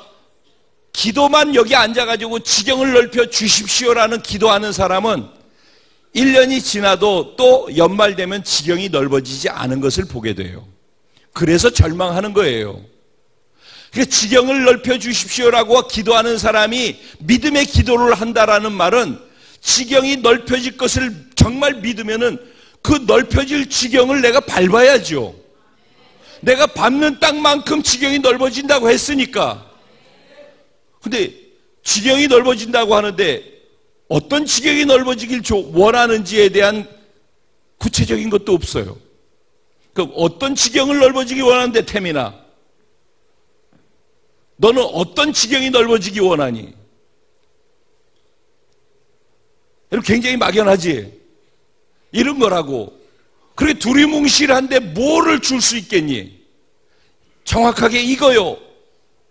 기도만 여기 앉아가지고 지경을 넓혀 주십시오라는 기도하는 사람은 1년이 지나도 또 연말 되면 지경이 넓어지지 않은 것을 보게 돼요. 그래서 절망하는 거예요. 그러니까 지경을 넓혀 주십시오라고 기도하는 사람이 믿음의 기도를 한다라는 말은 지경이 넓혀질 것을 정말 믿으면은 그 넓혀질 지경을 내가 밟아야죠. 내가 밟는 땅만큼 지경이 넓어진다고 했으니까. 근데 지경이 넓어진다고 하는데 어떤 지경이 넓어지길 원하는지에 대한 구체적인 것도 없어요. 그럼 어떤 지경을 넓어지기 원하는데, 태민아, 너는 어떤 지경이 넓어지기 원하니? 여러분, 굉장히 막연하지? 이런 거라고. 그렇게 두리뭉실한데 뭐를 줄 수 있겠니? 정확하게 이거요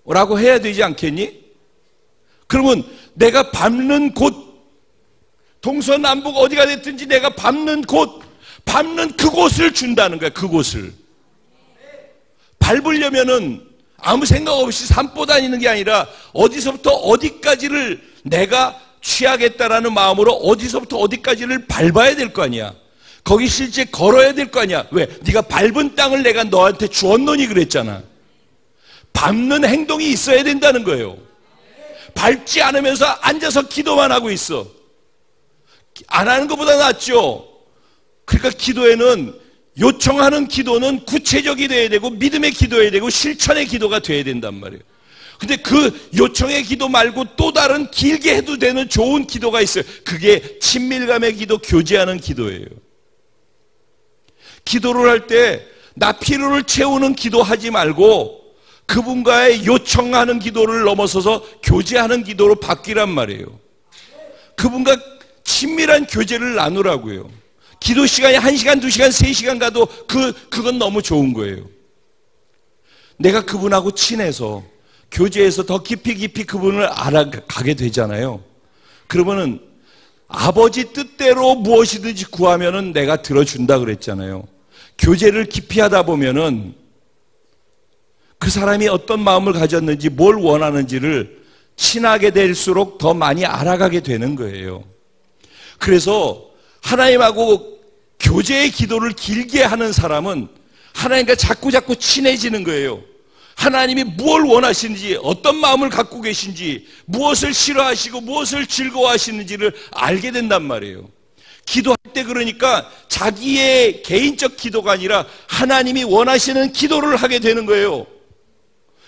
라고 해야 되지 않겠니? 그러면 내가 밟는 곳, 동서남북 어디가 됐든지 내가 밟는 곳, 밟는 그곳을 준다는 거야. 그곳을 밟으려면은 아무 생각 없이 산보 다니는 게 아니라 어디서부터 어디까지를 내가 취하겠다라는 마음으로 어디서부터 어디까지를 밟아야 될 거 아니야. 거기 실제 걸어야 될 거 아니야. 왜? 네가 밟은 땅을 내가 너한테 주었노니 그랬잖아. 밟는 행동이 있어야 된다는 거예요. 밟지 않으면서 앉아서 기도만 하고 있어. 안 하는 것보다 낫죠. 그러니까 기도에는, 요청하는 기도는 구체적이 돼야 되고 믿음의 기도해야 되고 실천의 기도가 돼야 된단 말이에요. 근데 그 요청의 기도 말고 또 다른 길게 해도 되는 좋은 기도가 있어요. 그게 친밀감의 기도, 교제하는 기도예요. 기도를 할 때 나 필요를 채우는 기도하지 말고 그분과의 요청하는 기도를 넘어서서 교제하는 기도로 바뀌란 말이에요. 그분과 친밀한 교제를 나누라고요. 기도 시간이 1시간, 2시간, 3시간 가도 그건 너무 좋은 거예요. 내가 그분하고 친해서 교제해서 더 깊이 그분을 알아가게 되잖아요. 그러면은 아버지 뜻대로 무엇이든지 구하면은 내가 들어준다 그랬잖아요. 교제를 깊이 하다 보면은 그 사람이 어떤 마음을 가졌는지, 뭘 원하는지를 친하게 될수록 더 많이 알아가게 되는 거예요. 그래서 하나님하고 교제의 기도를 길게 하는 사람은 하나님과 자꾸 친해지는 거예요. 하나님이 무엇을 원하시는지, 어떤 마음을 갖고 계신지, 무엇을 싫어하시고 무엇을 즐거워하시는지를 알게 된단 말이에요. 기도할 때 그러니까 자기의 개인적 기도가 아니라 하나님이 원하시는 기도를 하게 되는 거예요.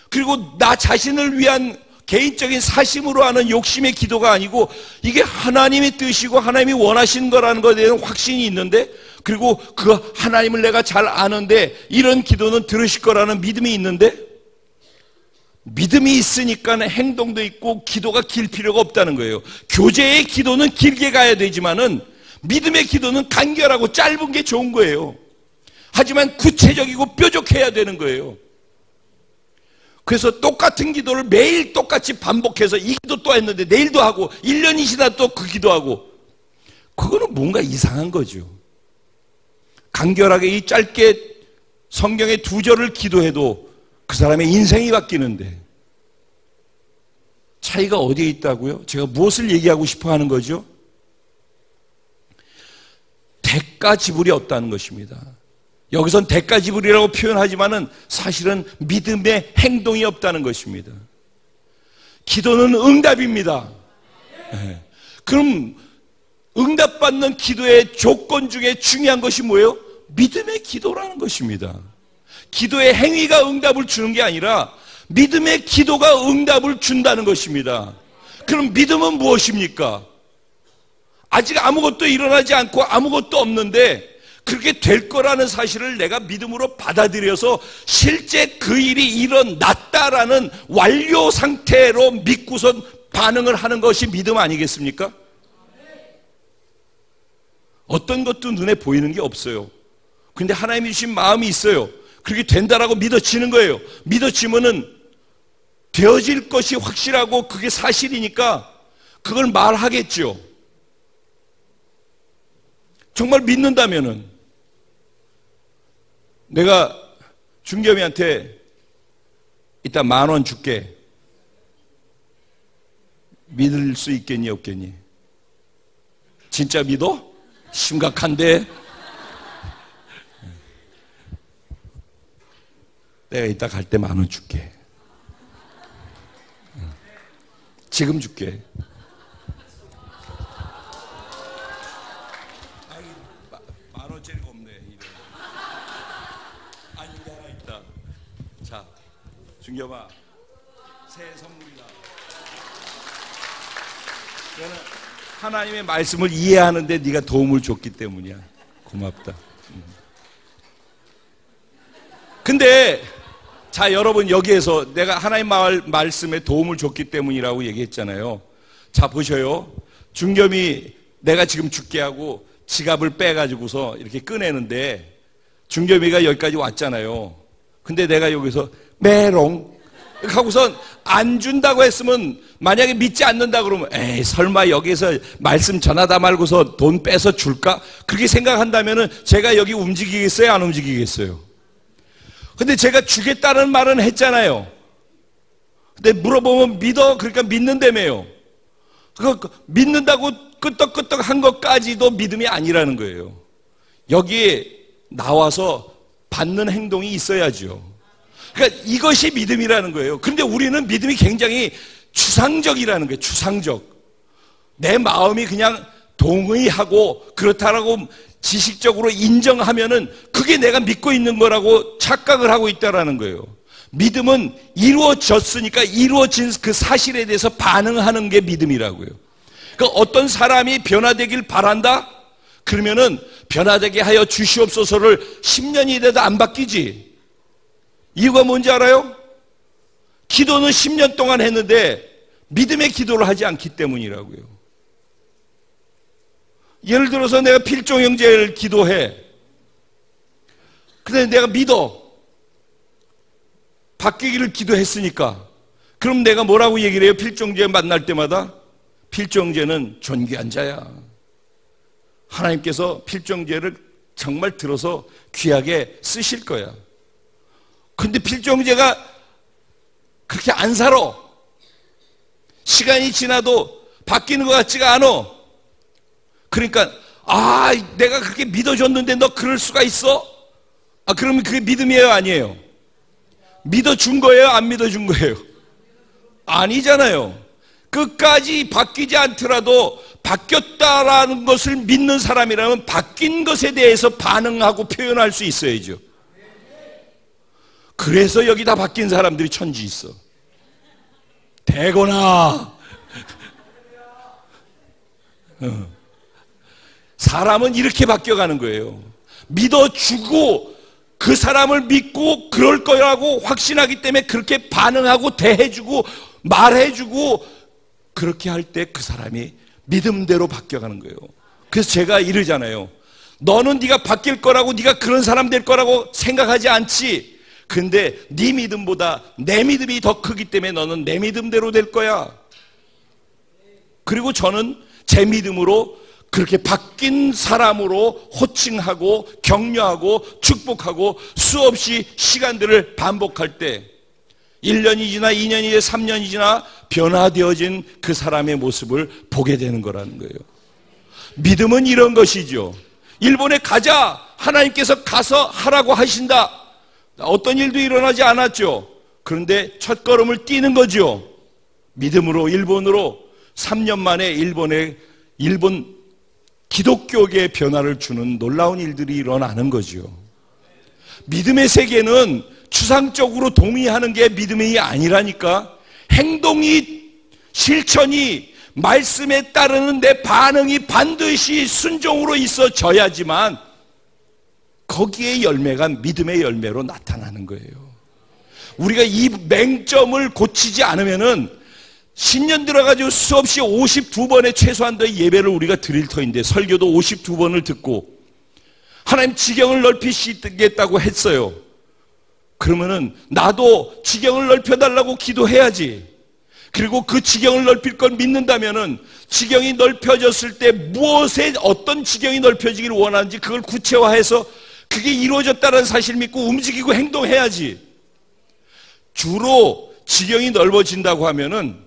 그리고 나 자신을 위한 개인적인 사심으로 하는 욕심의 기도가 아니고 이게 하나님의 뜻이고 하나님이 원하시는 거라는 것에 대한 확신이 있는데, 그리고 그 하나님을 내가 잘 아는데 이런 기도는 들으실 거라는 믿음이 있는데, 믿음이 있으니까 행동도 있고 기도가 길 필요가 없다는 거예요. 교제의 기도는 길게 가야 되지만은 믿음의 기도는 간결하고 짧은 게 좋은 거예요. 하지만 구체적이고 뾰족해야 되는 거예요. 그래서 똑같은 기도를 매일 똑같이 반복해서 이 기도 또 했는데 내일도 하고 1년이 지나 또 그 기도하고, 그거는 뭔가 이상한 거죠. 간결하게 이 짧게 성경의 2절을 기도해도 그 사람의 인생이 바뀌는데 차이가 어디에 있다고요? 제가 무엇을 얘기하고 싶어 하는 거죠? 대가 지불이 없다는 것입니다. 여기선 대가 지불이라고 표현하지만은 사실은 믿음의 행동이 없다는 것입니다. 기도는 응답입니다. 네. 그럼 응답받는 기도의 조건 중에 중요한 것이 뭐예요? 믿음의 기도라는 것입니다. 기도의 행위가 응답을 주는 게 아니라 믿음의 기도가 응답을 준다는 것입니다. 그럼 믿음은 무엇입니까? 아직 아무것도 일어나지 않고 아무것도 없는데 그렇게 될 거라는 사실을 내가 믿음으로 받아들여서 실제 그 일이 일어났다라는 완료 상태로 믿고선 반응을 하는 것이 믿음 아니겠습니까? 어떤 것도 눈에 보이는 게 없어요. 근데 하나님이 주신 마음이 있어요. 그렇게 된다라고 믿어지는 거예요. 믿어지면은 되어질 것이 확실하고 그게 사실이니까 그걸 말하겠죠. 정말 믿는다면은, 내가 준겸이한테 이따 10,000원 줄게. 믿을 수 있겠니 없겠니? 진짜 믿어? 심각한데? 내가 이따 갈 때 10,000원 줄게. 지금 줄게. 만 원짜리가 없네. 아니, 이게 하나 있다. 자, 준겸아, 새 선물이다. 너는 하나님의 말씀을 이해하는데 네가 도움을 줬기 때문이야. 고맙다. 근데 자, 여러분, 여기에서 내가 하나님 말씀에 도움을 줬기 때문이라고 얘기했잖아요. 자, 보셔요. 준겸이 내가 지금 죽게 하고 지갑을 빼가지고서 이렇게 꺼내는데 준겸이가 여기까지 왔잖아요. 근데 내가 여기서 메롱 하고선 안 준다고 했으면, 만약에 믿지 않는다 그러면 에이, 설마 여기서 말씀 전하다 말고서 돈 빼서 줄까? 그렇게 생각한다면은 제가 여기 움직이겠어요? 안 움직이겠어요? 근데 제가 주겠다는 말은 했잖아요. 근데 물어보면 믿어? 그러니까 믿는다며요. 믿는다고 끄떡끄떡 한 것까지도 믿음이 아니라는 거예요. 여기에 나와서 받는 행동이 있어야죠. 그러니까 이것이 믿음이라는 거예요. 그런데 우리는 믿음이 굉장히 추상적이라는 거예요. 추상적. 내 마음이 그냥 동의하고 그렇다라고 지식적으로 인정하면은 그게 내가 믿고 있는 거라고 착각을 하고 있다라는 거예요. 믿음은 이루어졌으니까 이루어진 그 사실에 대해서 반응하는 게 믿음이라고요. 그러니까 어떤 사람이 변화되길 바란다? 그러면은 변화되게 하여 주시옵소서를 10년이 돼도 안 바뀌지. 이유가 뭔지 알아요? 기도는 10년 동안 했는데 믿음의 기도를 하지 않기 때문이라고요. 예를 들어서 내가 필종 형제를 기도해. 근데 내가 믿어. 바뀌기를 기도했으니까. 그럼 내가 뭐라고 얘기를 해요? 필종제 만날 때마다? 필종제는 존귀한 자야. 하나님께서 필종제를 정말 들어서 귀하게 쓰실 거야. 근데 필종제가 그렇게 안 살아. 시간이 지나도 바뀌는 것 같지가 않아. 그러니까 내가 그렇게 믿어줬는데 너 그럴 수가 있어? 그러면 그게 믿음이에요, 아니에요? 믿어준 거예요, 안 믿어준 거예요? 아니잖아요. 끝까지 바뀌지 않더라도 바뀌었다라는 것을 믿는 사람이라면 바뀐 것에 대해서 반응하고 표현할 수 있어야죠. 그래서 여기 다 바뀐 사람들이 천지 있어. 되거나 사람은 이렇게 바뀌어가는 거예요. 믿어주고 그 사람을 믿고 그럴 거라고 확신하기 때문에 그렇게 반응하고 대해주고 말해주고 그렇게 할 때 그 사람이 믿음대로 바뀌어가는 거예요. 그래서 제가 이러잖아요. 너는 네가 바뀔 거라고, 네가 그런 사람 될 거라고 생각하지 않지. 근데 네 믿음보다 내 믿음이 더 크기 때문에 너는 내 믿음대로 될 거야. 그리고 저는 제 믿음으로 그렇게 바뀐 사람으로 호칭하고 격려하고 축복하고 수없이 시간들을 반복할 때 1년이 지나 2년이 지나 3년이 지나 변화되어진 그 사람의 모습을 보게 되는 거라는 거예요. 믿음은 이런 것이죠. 일본에 가자. 하나님께서 가서 하라고 하신다. 어떤 일도 일어나지 않았죠. 그런데 첫걸음을 띄는 거죠. 믿음으로 일본으로 3년 만에 일본 기독교계의 변화를 주는 놀라운 일들이 일어나는 거죠. 믿음의 세계는 추상적으로 동의하는 게 믿음이 아니라니까. 행동이, 실천이, 말씀에 따르는 내 반응이 반드시 순종으로 있어져야지만 거기에 열매가 믿음의 열매로 나타나는 거예요. 우리가 이 맹점을 고치지 않으면은 신년 들어가지고 수없이 52번의 최소한 더 예배를 우리가 드릴 터인데 설교도 52번을 듣고 하나님 지경을 넓히시겠다고 했어요. 그러면은 나도 지경을 넓혀달라고 기도해야지. 그리고 그 지경을 넓힐 걸 믿는다면은 지경이 넓혀졌을 때 무엇에 어떤 지경이 넓혀지기를 원하는지 그걸 구체화해서 그게 이루어졌다는 사실을 믿고 움직이고 행동해야지. 주로 지경이 넓어진다고 하면은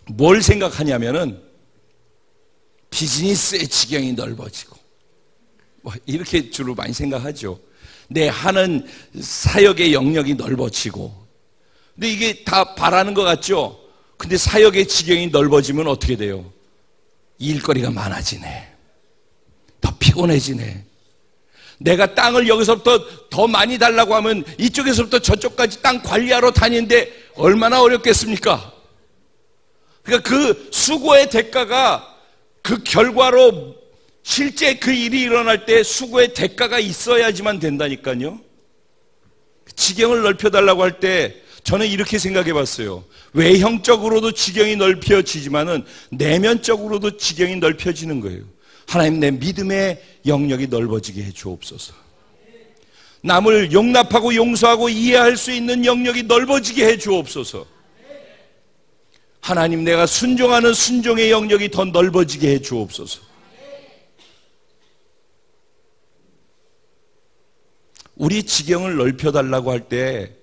뭘 생각하냐면은 비즈니스의 지경이 넓어지고 이렇게 주로 많이 생각하죠. 내 하는 사역의 영역이 넓어지고. 근데 이게 다 바라는 것 같죠. 근데 사역의 지경이 넓어지면 어떻게 돼요? 일거리가 많아지네. 더 피곤해지네. 내가 땅을 여기서부터 더 많이 달라고 하면 이쪽에서부터 저쪽까지 땅 관리하러 다니는데 얼마나 어렵겠습니까? 그러니까 그 수고의 대가가 그 결과로 실제 그 일이 일어날 때 수고의 대가가 있어야지만 된다니까요. 지경을 넓혀달라고 할 때 저는 이렇게 생각해 봤어요. 외형적으로도 지경이 넓혀지지만은 내면적으로도 지경이 넓혀지는 거예요. 하나님, 내 믿음의 영역이 넓어지게 해 주옵소서. 남을 용납하고 용서하고 이해할 수 있는 영역이 넓어지게 해 주옵소서. 하나님, 내가 순종하는 순종의 영역이 더 넓어지게 해 주옵소서. 우리 지경을 넓혀달라고 할 때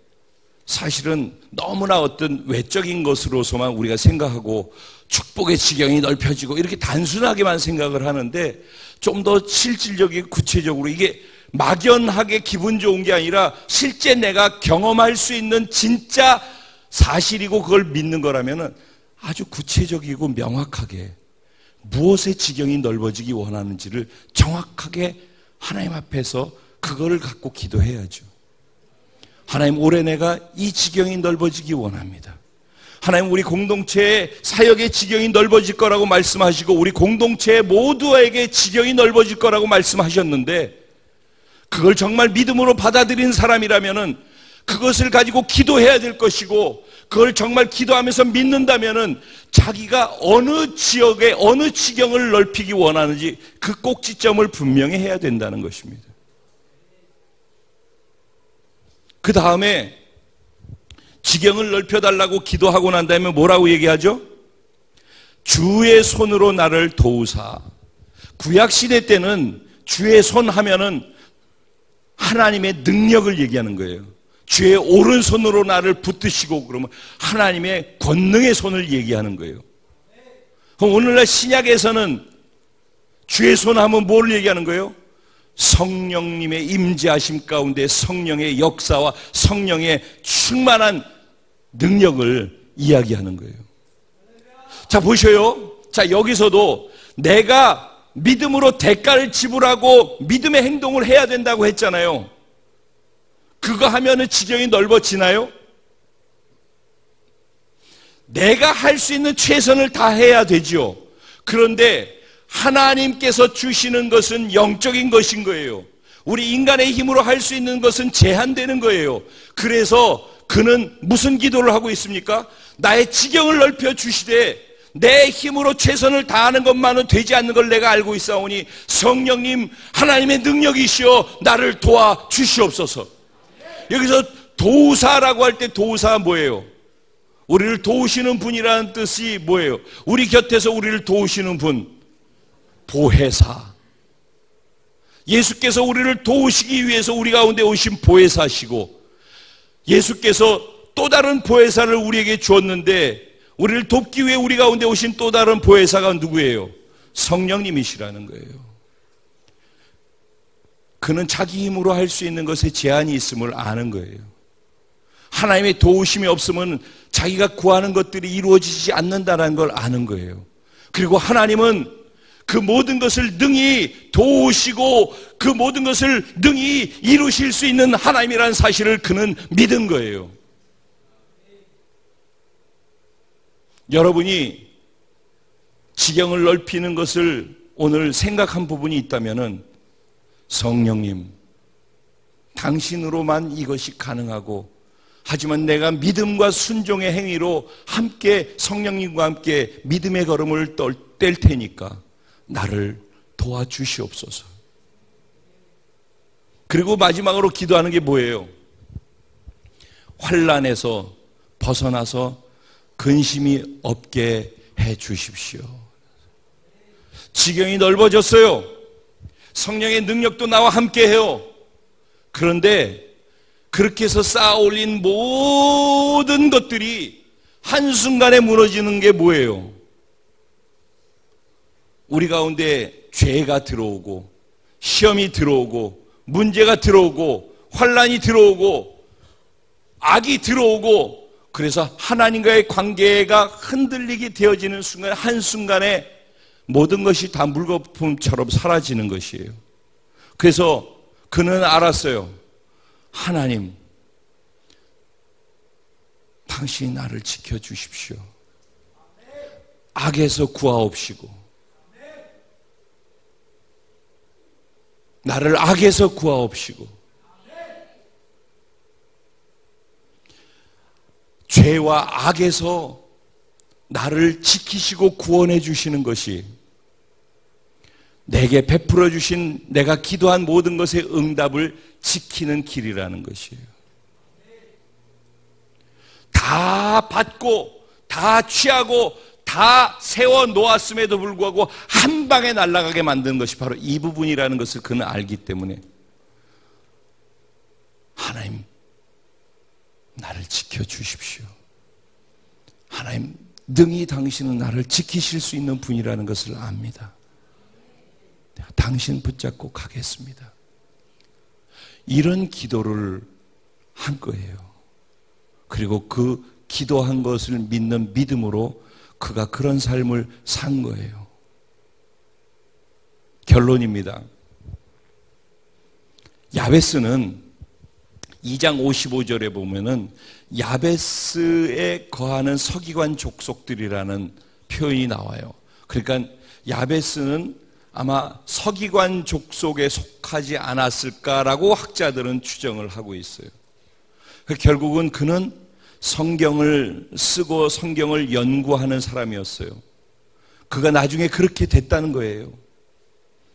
사실은 너무나 어떤 외적인 것으로서만 우리가 생각하고 축복의 지경이 넓혀지고 이렇게 단순하게만 생각을 하는데 좀 더 실질적이고 구체적으로 이게 막연하게 기분 좋은 게 아니라 실제 내가 경험할 수 있는 진짜 사실이고 그걸 믿는 거라면 아주 구체적이고 명확하게 무엇의 지경이 넓어지기 원하는지를 정확하게 하나님 앞에서 그거를 갖고 기도해야죠. 하나님, 올해 내가 이 지경이 넓어지기 원합니다. 하나님, 우리 공동체의 사역의 지경이 넓어질 거라고 말씀하시고 우리 공동체 모두에게 지경이 넓어질 거라고 말씀하셨는데 그걸 정말 믿음으로 받아들인 사람이라면은 그것을 가지고 기도해야 될 것이고 그걸 정말 기도하면서 믿는다면은 자기가 어느 지역에 어느 지경을 넓히기 원하는지 그 꼭지점을 분명히 해야 된다는 것입니다. 그 다음에 지경을 넓혀달라고 기도하고 난 다음에 뭐라고 얘기하죠? 주의 손으로 나를 도우사. 구약시대 때는 주의 손 하면은 하나님의 능력을 얘기하는 거예요. 주의 오른손으로 나를 붙드시고 그러면 하나님의 권능의 손을 얘기하는 거예요. 그럼 오늘날 신약에서는 주의 손 하면 뭘 얘기하는 거예요? 성령님의 임재하심 가운데 성령의 역사와 성령의 충만한 능력을 이야기하는 거예요. 자, 보셔요. 자, 여기서도 내가 믿음으로 대가를 지불하고 믿음의 행동을 해야 된다고 했잖아요. 그거 하면은 지경이 넓어지나요? 내가 할 수 있는 최선을 다해야 되죠. 그런데 하나님께서 주시는 것은 영적인 것인 거예요. 우리 인간의 힘으로 할 수 있는 것은 제한되는 거예요. 그래서 그는 무슨 기도를 하고 있습니까? 나의 지경을 넓혀 주시되 내 힘으로 최선을 다하는 것만은 되지 않는 걸 내가 알고 있사오니 성령님, 하나님의 능력이시여 나를 도와 주시옵소서. 여기서 도우사라고 할 때 도우사가 뭐예요? 우리를 도우시는 분이라는 뜻이 뭐예요? 우리 곁에서 우리를 도우시는 분, 보혜사. 예수께서 우리를 도우시기 위해서 우리 가운데 오신 보혜사시고 예수께서 또 다른 보혜사를 우리에게 주었는데 우리를 돕기 위해 우리 가운데 오신 또 다른 보혜사가 누구예요? 성령님이시라는 거예요. 그는 자기 힘으로 할 수 있는 것에 제한이 있음을 아는 거예요. 하나님의 도우심이 없으면 자기가 구하는 것들이 이루어지지 않는다는 걸 아는 거예요. 그리고 하나님은 그 모든 것을 능히 도우시고 그 모든 것을 능히 이루실 수 있는 하나님이라는 사실을 그는 믿은 거예요. 여러분이 지경을 넓히는 것을 오늘 생각한 부분이 있다면은 성령님, 당신으로만 이것이 가능하고 하지만 내가 믿음과 순종의 행위로 함께 성령님과 함께 믿음의 걸음을 뗄 테니까 나를 도와주시옵소서. 그리고 마지막으로 기도하는 게 뭐예요? 환난에서 벗어나서 근심이 없게 해 주십시오. 지경이 넓어졌어요. 성령의 능력도 나와 함께 해요. 그런데 그렇게 해서 쌓아 올린 모든 것들이 한순간에 무너지는 게 뭐예요? 우리 가운데 죄가 들어오고 시험이 들어오고 문제가 들어오고 환난이 들어오고 악이 들어오고 그래서 하나님과의 관계가 흔들리게 되어지는 순간, 한순간에 모든 것이 다 물거품처럼 사라지는 것이에요. 그래서 그는 알았어요. 하나님, 당신이 나를 지켜주십시오. 악에서 구하옵시고, 나를 악에서 구하옵시고, 죄와 악에서 나를 지키시고 구원해 주시는 것이 내게 베풀어 주신 내가 기도한 모든 것의 응답을 지키는 길이라는 것이에요. 다 받고 다 취하고 다 세워 놓았음에도 불구하고 한 방에 날아가게 만드는 것이 바로 이 부분이라는 것을 그는 알기 때문에 하나님, 나를 지켜주십시오. 하나님, 능히 당신은 나를 지키실 수 있는 분이라는 것을 압니다. 내가 당신 붙잡고 가겠습니다. 이런 기도를 한 거예요. 그리고 그 기도한 것을 믿는 믿음으로 그가 그런 삶을 산 거예요. 결론입니다. 야베스는 2장 55절에 보면은 야베스에 거하는 서기관 족속들이라는 표현이 나와요. 그러니까 야베스는 아마 서기관 족속에 속하지 않았을까라고 학자들은 추정을 하고 있어요. 결국은 그는 성경을 쓰고 성경을 연구하는 사람이었어요. 그가 나중에 그렇게 됐다는 거예요.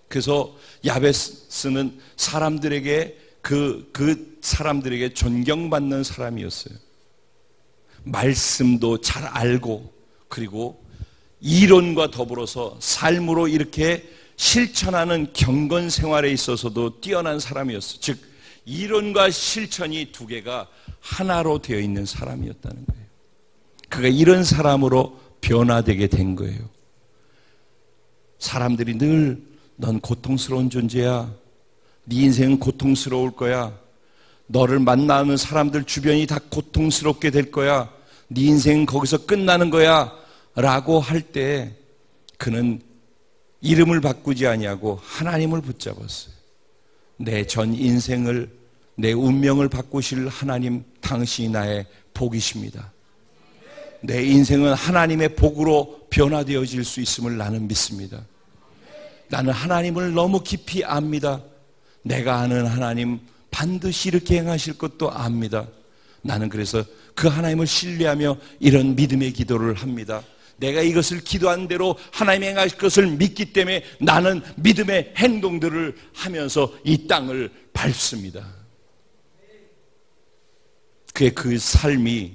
그래서 야베스는 사람들에게 그 사람들에게 존경받는 사람이었어요. 말씀도 잘 알고, 그리고 이론과 더불어서 삶으로 이렇게 실천하는 경건 생활에 있어서도 뛰어난 사람이었어요. 즉 이론과 실천이 두 개가 하나로 되어 있는 사람이었다는 거예요. 그가 이런 사람으로 변화되게 된 거예요. 사람들이 늘 넌 고통스러운 존재야, 네 인생은 고통스러울 거야, 너를 만나는 사람들 주변이 다 고통스럽게 될 거야, 네 인생은 거기서 끝나는 거야 라고 할 때 그는 이름을 바꾸지 아니하고 하나님을 붙잡았어요. 내 전 인생을, 내 운명을 바꾸실 하나님, 당신이 나의 복이십니다. 내 인생은 하나님의 복으로 변화되어질 수 있음을 나는 믿습니다. 나는 하나님을 너무 깊이 압니다. 내가 아는 하나님 반드시 이렇게 행하실 것도 압니다. 나는 그래서 그 하나님을 신뢰하며 이런 믿음의 기도를 합니다. 내가 이것을 기도한 대로 하나님이 행하실 것을 믿기 때문에 나는 믿음의 행동들을 하면서 이 땅을 밟습니다. 그의 그 삶이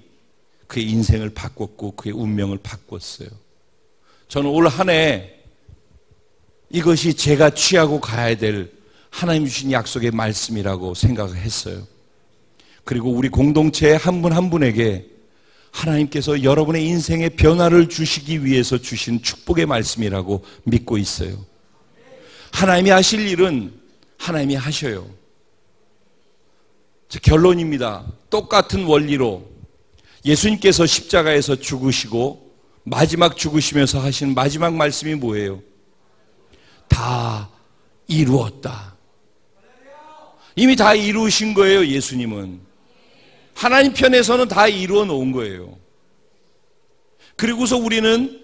그의 인생을 바꿨고 그의 운명을 바꿨어요. 저는 올 한 해 이것이 제가 취하고 가야 될 하나님 주신 약속의 말씀이라고 생각을 했어요. 그리고 우리 공동체의 한 분 한 분에게 하나님께서 여러분의 인생의 변화를 주시기 위해서 주신 축복의 말씀이라고 믿고 있어요. 하나님이 하실 일은 하나님이 하셔요. 결론입니다. 똑같은 원리로 예수님께서 십자가에서 죽으시고 마지막 죽으시면서 하신 마지막 말씀이 뭐예요? 다 이루었다. 이미 다 이루신 거예요. 예수님은 하나님 편에서는 다 이루어 놓은 거예요. 그리고서 우리는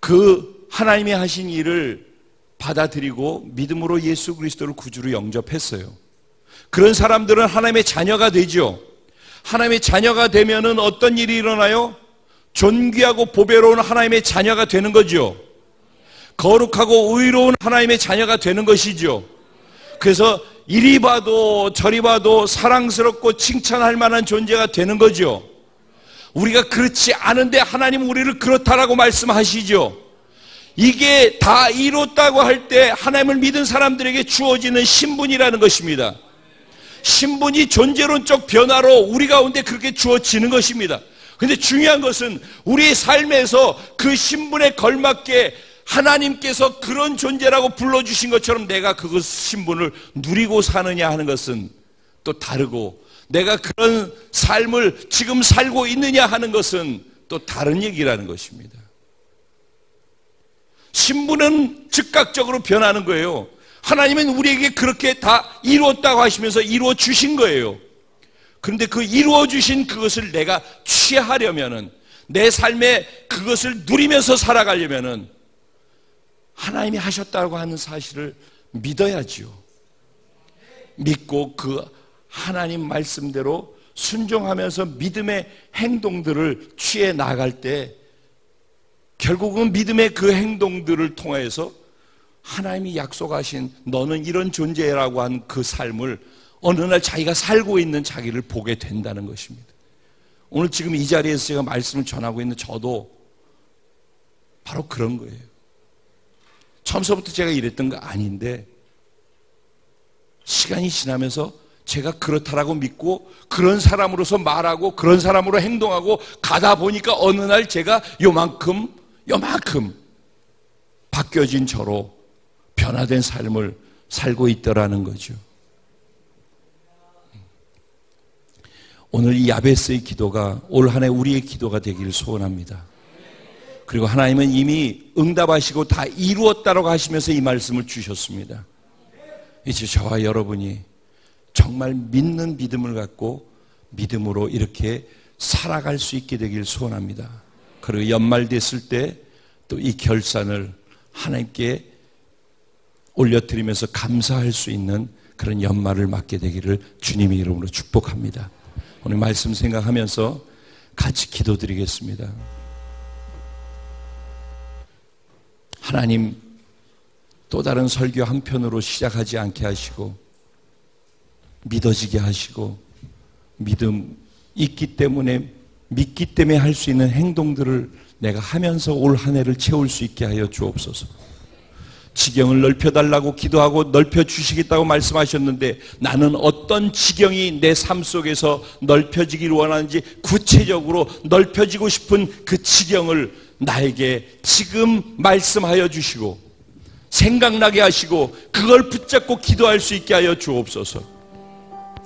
그 하나님이 하신 일을 받아들이고 믿음으로 예수 그리스도를 구주로 영접했어요. 그런 사람들은 하나님의 자녀가 되죠. 하나님의 자녀가 되면은 어떤 일이 일어나요? 존귀하고 보배로운 하나님의 자녀가 되는 거죠. 거룩하고 의로운 하나님의 자녀가 되는 것이죠. 그래서 이리 봐도 저리 봐도 사랑스럽고 칭찬할 만한 존재가 되는 거죠. 우리가 그렇지 않은데 하나님은 우리를 그렇다라고 말씀하시죠. 이게 다 이뤘다고 할 때 하나님을 믿은 사람들에게 주어지는 신분이라는 것입니다. 신분이 존재론적 변화로 우리 가운데 그렇게 주어지는 것입니다. 그런데 중요한 것은 우리의 삶에서 그 신분에 걸맞게 하나님께서 그런 존재라고 불러주신 것처럼 내가 그 신분을 누리고 사느냐 하는 것은 또 다르고, 내가 그런 삶을 지금 살고 있느냐 하는 것은 또 다른 얘기라는 것입니다. 신분은 즉각적으로 변하는 거예요. 하나님은 우리에게 그렇게 다 이루었다고 하시면서 이루어 주신 거예요. 그런데 그 이루어 주신 그것을 내가 취하려면은, 내 삶에 그것을 누리면서 살아가려면은 하나님이 하셨다고 하는 사실을 믿어야지요. 믿고 그 하나님 말씀대로 순종하면서 믿음의 행동들을 취해 나갈 때 결국은 믿음의 그 행동들을 통해서 하나님이 약속하신 너는 이런 존재라고 한 그 삶을 어느 날 자기가 살고 있는 자기를 보게 된다는 것입니다. 오늘 지금 이 자리에서 제가 말씀을 전하고 있는 저도 바로 그런 거예요. 처음서부터 제가 이랬던 거 아닌데 시간이 지나면서 제가 그렇다라고 믿고 그런 사람으로서 말하고 그런 사람으로 행동하고 가다 보니까 어느 날 제가 요만큼 바뀌어진 저로 변화된 삶을 살고 있더라는 거죠. 오늘 이 야베스의 기도가 올 한 해 우리의 기도가 되기를 소원합니다. 그리고 하나님은 이미 응답하시고 다 이루었다라고 하시면서 이 말씀을 주셨습니다. 이제 저와 여러분이 정말 믿는 믿음을 갖고 믿음으로 이렇게 살아갈 수 있게 되길 소원합니다. 그리고 연말 됐을 때 또 이 결산을 하나님께 올려드리면서 감사할 수 있는 그런 연말을 맞게 되기를 주님의 이름으로 축복합니다. 오늘 말씀 생각하면서 같이 기도드리겠습니다. 하나님, 또 다른 설교 한편으로 시작하지 않게 하시고 믿어지게 하시고 믿음 있기 때문에 믿기 때문에 할 수 있는 행동들을 내가 하면서 올 한 해를 채울 수 있게 하여 주옵소서. 지경을 넓혀달라고 기도하고 넓혀주시겠다고 말씀하셨는데 나는 어떤 지경이 내 삶 속에서 넓혀지기를 원하는지 구체적으로 넓혀지고 싶은 그 지경을 나에게 지금 말씀하여 주시고 생각나게 하시고 그걸 붙잡고 기도할 수 있게 하여 주옵소서.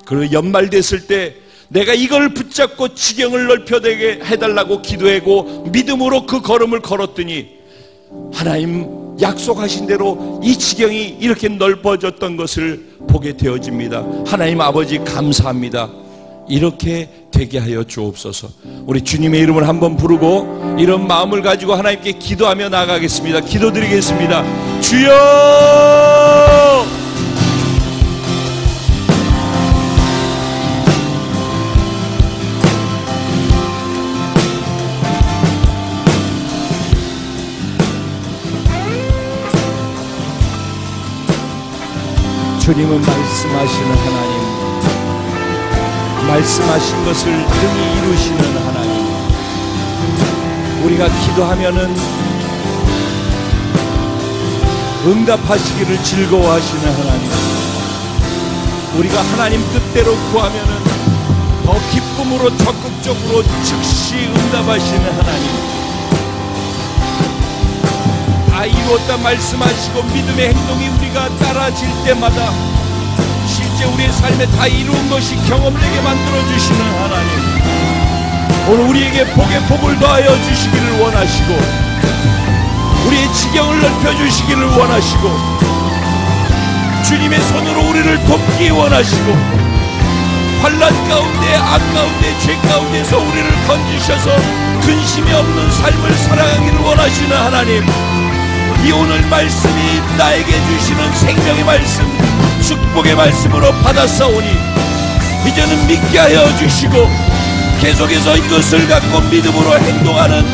그리고 연말 됐을 때 내가 이걸 붙잡고 지경을 넓혀되게 해달라고 기도하고 믿음으로 그 걸음을 걸었더니 하나님 약속하신 대로 이 지경이 이렇게 넓어졌던 것을 보게 되어집니다. 하나님 아버지 감사합니다. 이렇게 되게 하여 주옵소서. 우리 주님의 이름을 한번 부르고 이런 마음을 가지고 하나님께 기도하며 나가겠습니다. 기도드리겠습니다. 주여! 주님은 말씀하시는 하나님, 말씀하신 것을 능히 이루시는 하나님, 우리가 기도하면은 응답하시기를 즐거워하시는 하나님, 우리가 하나님 뜻대로 구하면은 더 기쁨으로 적극적으로 즉시 응답하시는 하나님, 다 이루었다 말씀하시고 믿음의 행동이 우리가 따라질 때마다 실제 우리의 삶에 다 이루은 것이 경험되게 만들어주시는 하나님, 오늘 우리에게 복에 복을 더하여 주시기를 원하시고 우리의 지경을 넓혀주시기를 원하시고 주님의 손으로 우리를 돕기 원하시고 환난 가운데 악 가운데 죄 가운데서 우리를 건지셔서 근심이 없는 삶을 살아가기를 원하시는 하나님, 이 오늘 말씀이 나에게 주시는 생명의 말씀, 축복의 말씀으로 받아싸오니 이제는 믿게 하여 주시고 계속해서 이것을 갖고 믿음으로 행동하는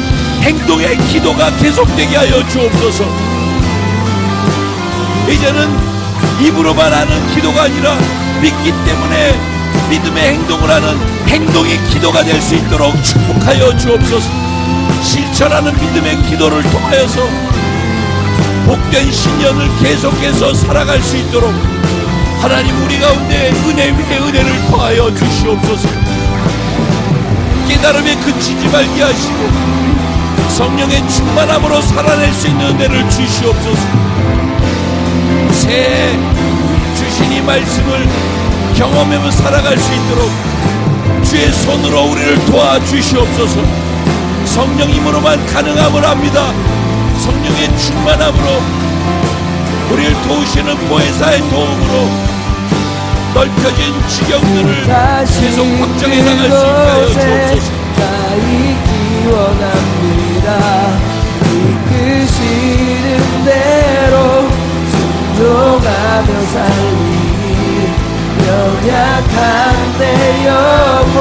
행동의 기도가 계속되게 하여 주옵소서. 이제는 입으로만 하는 기도가 아니라 믿기 때문에 믿음의 행동을 하는 행동의 기도가 될 수 있도록 축복하여 주옵소서. 실천하는 믿음의 기도를 통하여서 복된 신년을 계속해서 살아갈 수 있도록 하나님 우리 가운데 은혜 위에 은혜를 더하여 주시옵소서. 깨달음에 그치지 말게 하시고 성령의 충만함으로 살아낼 수 있는 은혜를 주시옵소서. 새해 주신 이 말씀을 경험하며 살아갈 수 있도록 주의 손으로 우리를 도와주시옵소서. 성령님으로만 가능함을 압니다. 성령의 충만함으로 우리를 도우시는 보혜사의 도움으로 넓혀진 지경들을 계속 확장해 나갈 수 있게 하여 주옵소서. 있기 원합니다. 이끄시는 대로 순종하며 살리니 연약한 내 영혼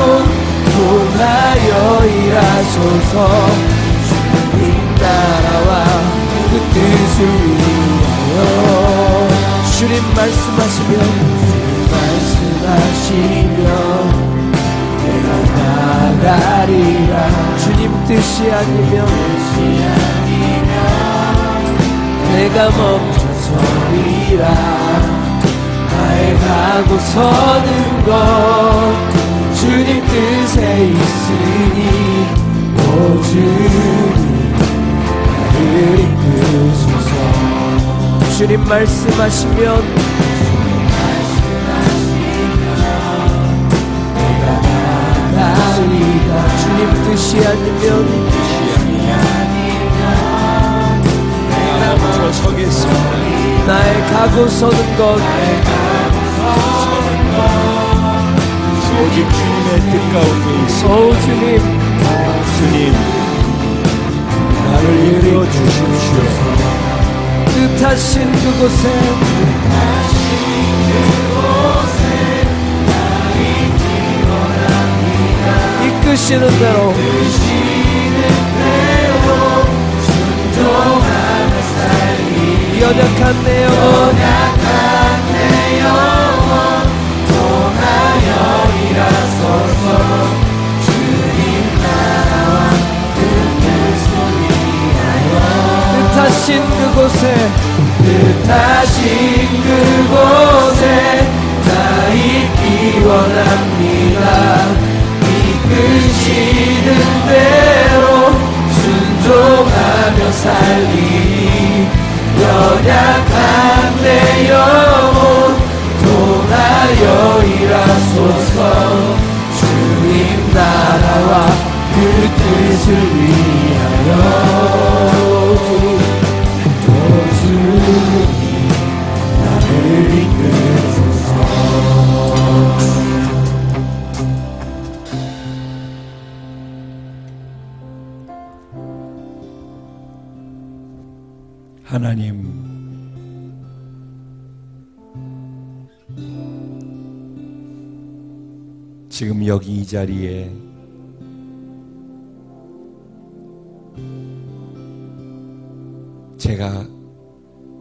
통하여 일하소서. 주님 나라와 그 뜻을 위하여 주님 말씀하시면 내가 나가리라. 주님 뜻이 아니면 내가 멈춰서리라. 나의 가고 서는 것 주님 뜻에 있으니 오 주님 나를 이끄소서. 주님 말씀하시면 주님 뜻이 아니면 내가 멈춰서겠습니다. 나의 가고 서는 것 오직 주님의 뜻 가운데 있어. 오 주님 주님 나를 이끌어 주십시오. 뜻하신 그곳에 이끄시는 대로 순종하며 살리. 연약한 내 영혼 통하여 일하소서. 주님 나라와 그 뜻을 위하여 뜻하신 그곳에 나 있기 원합니다. 이끄시는 대로 순종하며 살리니 연약한 내 영혼 통하여 일하소서. 주님 나라와 그 뜻을 위하여 주님 나를 이끄소서. 하나님, 지금 여기 이 자리에 제가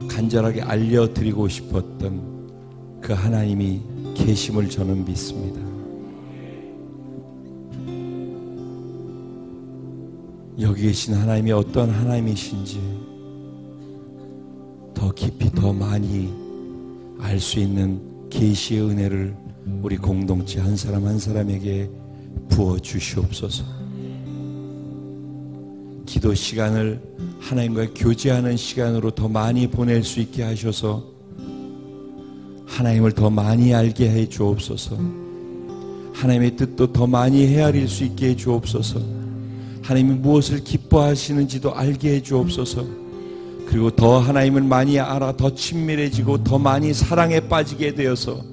간절하게 알려드리고 싶었던 그 하나님이 계심을 저는 믿습니다. 여기 계신 하나님이 어떤 하나님이신지 더 깊이 더 많이 알 수 있는 계시의 은혜를 우리 공동체 한 사람 한 사람에게 부어 주시옵소서. 기도 시간을 하나님과 교제하는 시간으로 더 많이 보낼 수 있게 하셔서 하나님을 더 많이 알게 해 주옵소서. 하나님의 뜻도 더 많이 헤아릴 수 있게 해 주옵소서. 하나님이 무엇을 기뻐하시는지도 알게 해 주옵소서. 그리고 더 하나님을 많이 알아 더 친밀해지고 더 많이 사랑에 빠지게 되어서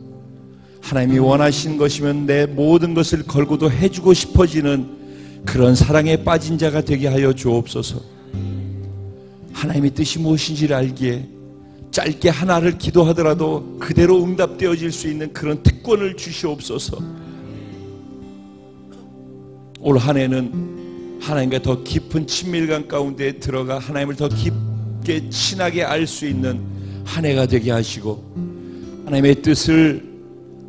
하나님이 원하시는 것이면 내 모든 것을 걸고도 해주고 싶어지는 그런 사랑에 빠진 자가 되게 하여 주옵소서. 하나님의 뜻이 무엇인지를 알기에 짧게 하나를 기도하더라도 그대로 응답되어질 수 있는 그런 특권을 주시옵소서. 올 한 해는 하나님과 더 깊은 친밀감 가운데 들어가 하나님을 더 깊게 친하게 알 수 있는 한 해가 되게 하시고 하나님의 뜻을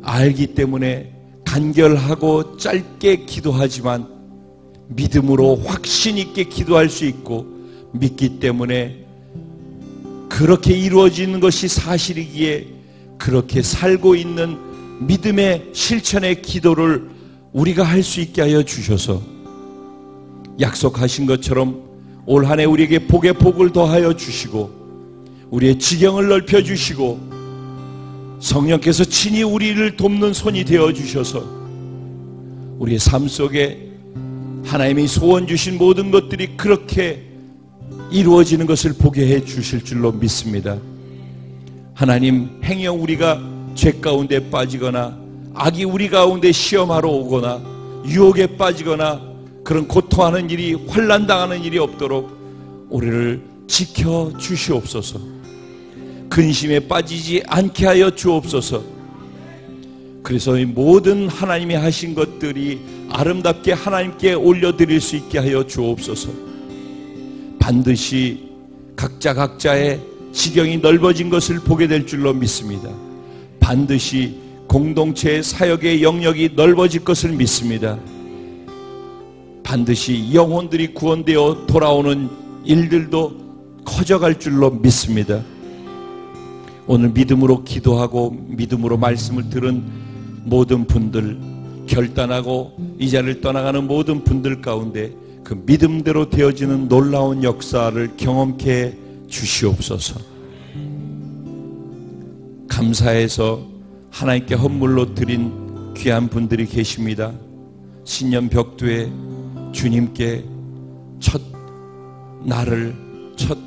알기 때문에 간결하고 짧게 기도하지만 믿음으로 확신 있게 기도할 수 있고 믿기 때문에 그렇게 이루어지는 것이 사실이기에 그렇게 살고 있는 믿음의 실천의 기도를 우리가 할 수 있게 하여 주셔서 약속하신 것처럼 올 한 해 우리에게 복의 복을 더하여 주시고 우리의 지경을 넓혀 주시고 성령께서 친히 우리를 돕는 손이 되어 주셔서 우리의 삶 속에 하나님이 소원 주신 모든 것들이 그렇게 이루어지는 것을 보게 해 주실 줄로 믿습니다. 하나님, 행여 우리가 죄 가운데 빠지거나 악이 우리 가운데 시험하러 오거나 유혹에 빠지거나 그런 고통하는 일이, 환난당하는 일이 없도록 우리를 지켜 주시옵소서. 근심에 빠지지 않게 하여 주옵소서. 그래서 이 모든 하나님이 하신 것들이 아름답게 하나님께 올려드릴 수 있게 하여 주옵소서. 반드시 각자의 지경이 넓어진 것을 보게 될 줄로 믿습니다. 반드시 공동체의 사역의 영역이 넓어질 것을 믿습니다. 반드시 영혼들이 구원되어 돌아오는 일들도 커져갈 줄로 믿습니다. 오늘 믿음으로 기도하고 믿음으로 말씀을 들은 모든 분들, 결단하고 이 자리를 떠나가는 모든 분들 가운데 그 믿음대로 되어지는 놀라운 역사를 경험케 해 주시옵소서. 감사해서 하나님께 헌물로 드린 귀한 분들이 계십니다. 신년 벽두에 주님께 첫 날을, 첫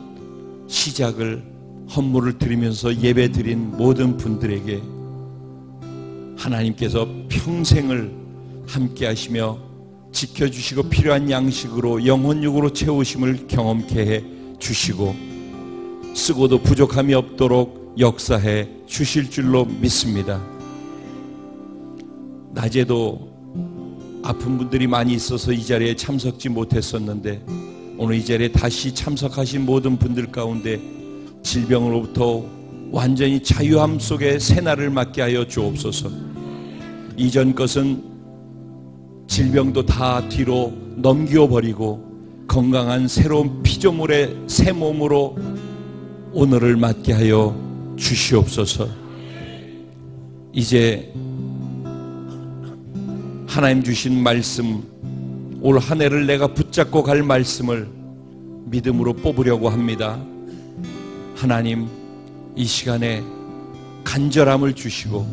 시작을 헌물을 드리면서 예배 드린 모든 분들에게 하나님께서 평생을 함께 하시며 지켜주시고 필요한 양식으로 영혼육으로 채우심을 경험케 해 주시고 쓰고도 부족함이 없도록 역사해 주실 줄로 믿습니다. 낮에도 아픈 분들이 많이 있어서 이 자리에 참석지 못했었는데 오늘 이 자리에 다시 참석하신 모든 분들 가운데 질병으로부터 완전히 자유함 속에 새날을 맞게 하여 주옵소서. 이전 것은 질병도 다 뒤로 넘겨버리고 건강한 새로운 피조물의 새 몸으로 오늘을 맞게 하여 주시옵소서. 이제 하나님 주신 말씀, 올 한 해를 내가 붙잡고 갈 말씀을 믿음으로 뽑으려고 합니다. 하나님, 이 시간에 간절함을 주시고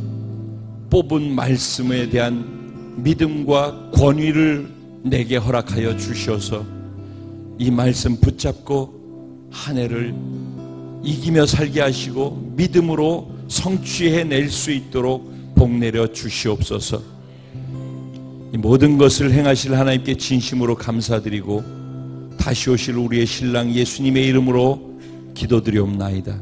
뽑은 말씀에 대한 믿음과 권위를 내게 허락하여 주셔서 이 말씀 붙잡고 한 해를 이기며 살게 하시고 믿음으로 성취해낼 수 있도록 복내려 주시옵소서. 이 모든 것을 행하실 하나님께 진심으로 감사드리고 다시 오실 우리의 신랑 예수님의 이름으로 기도드리옵나이다.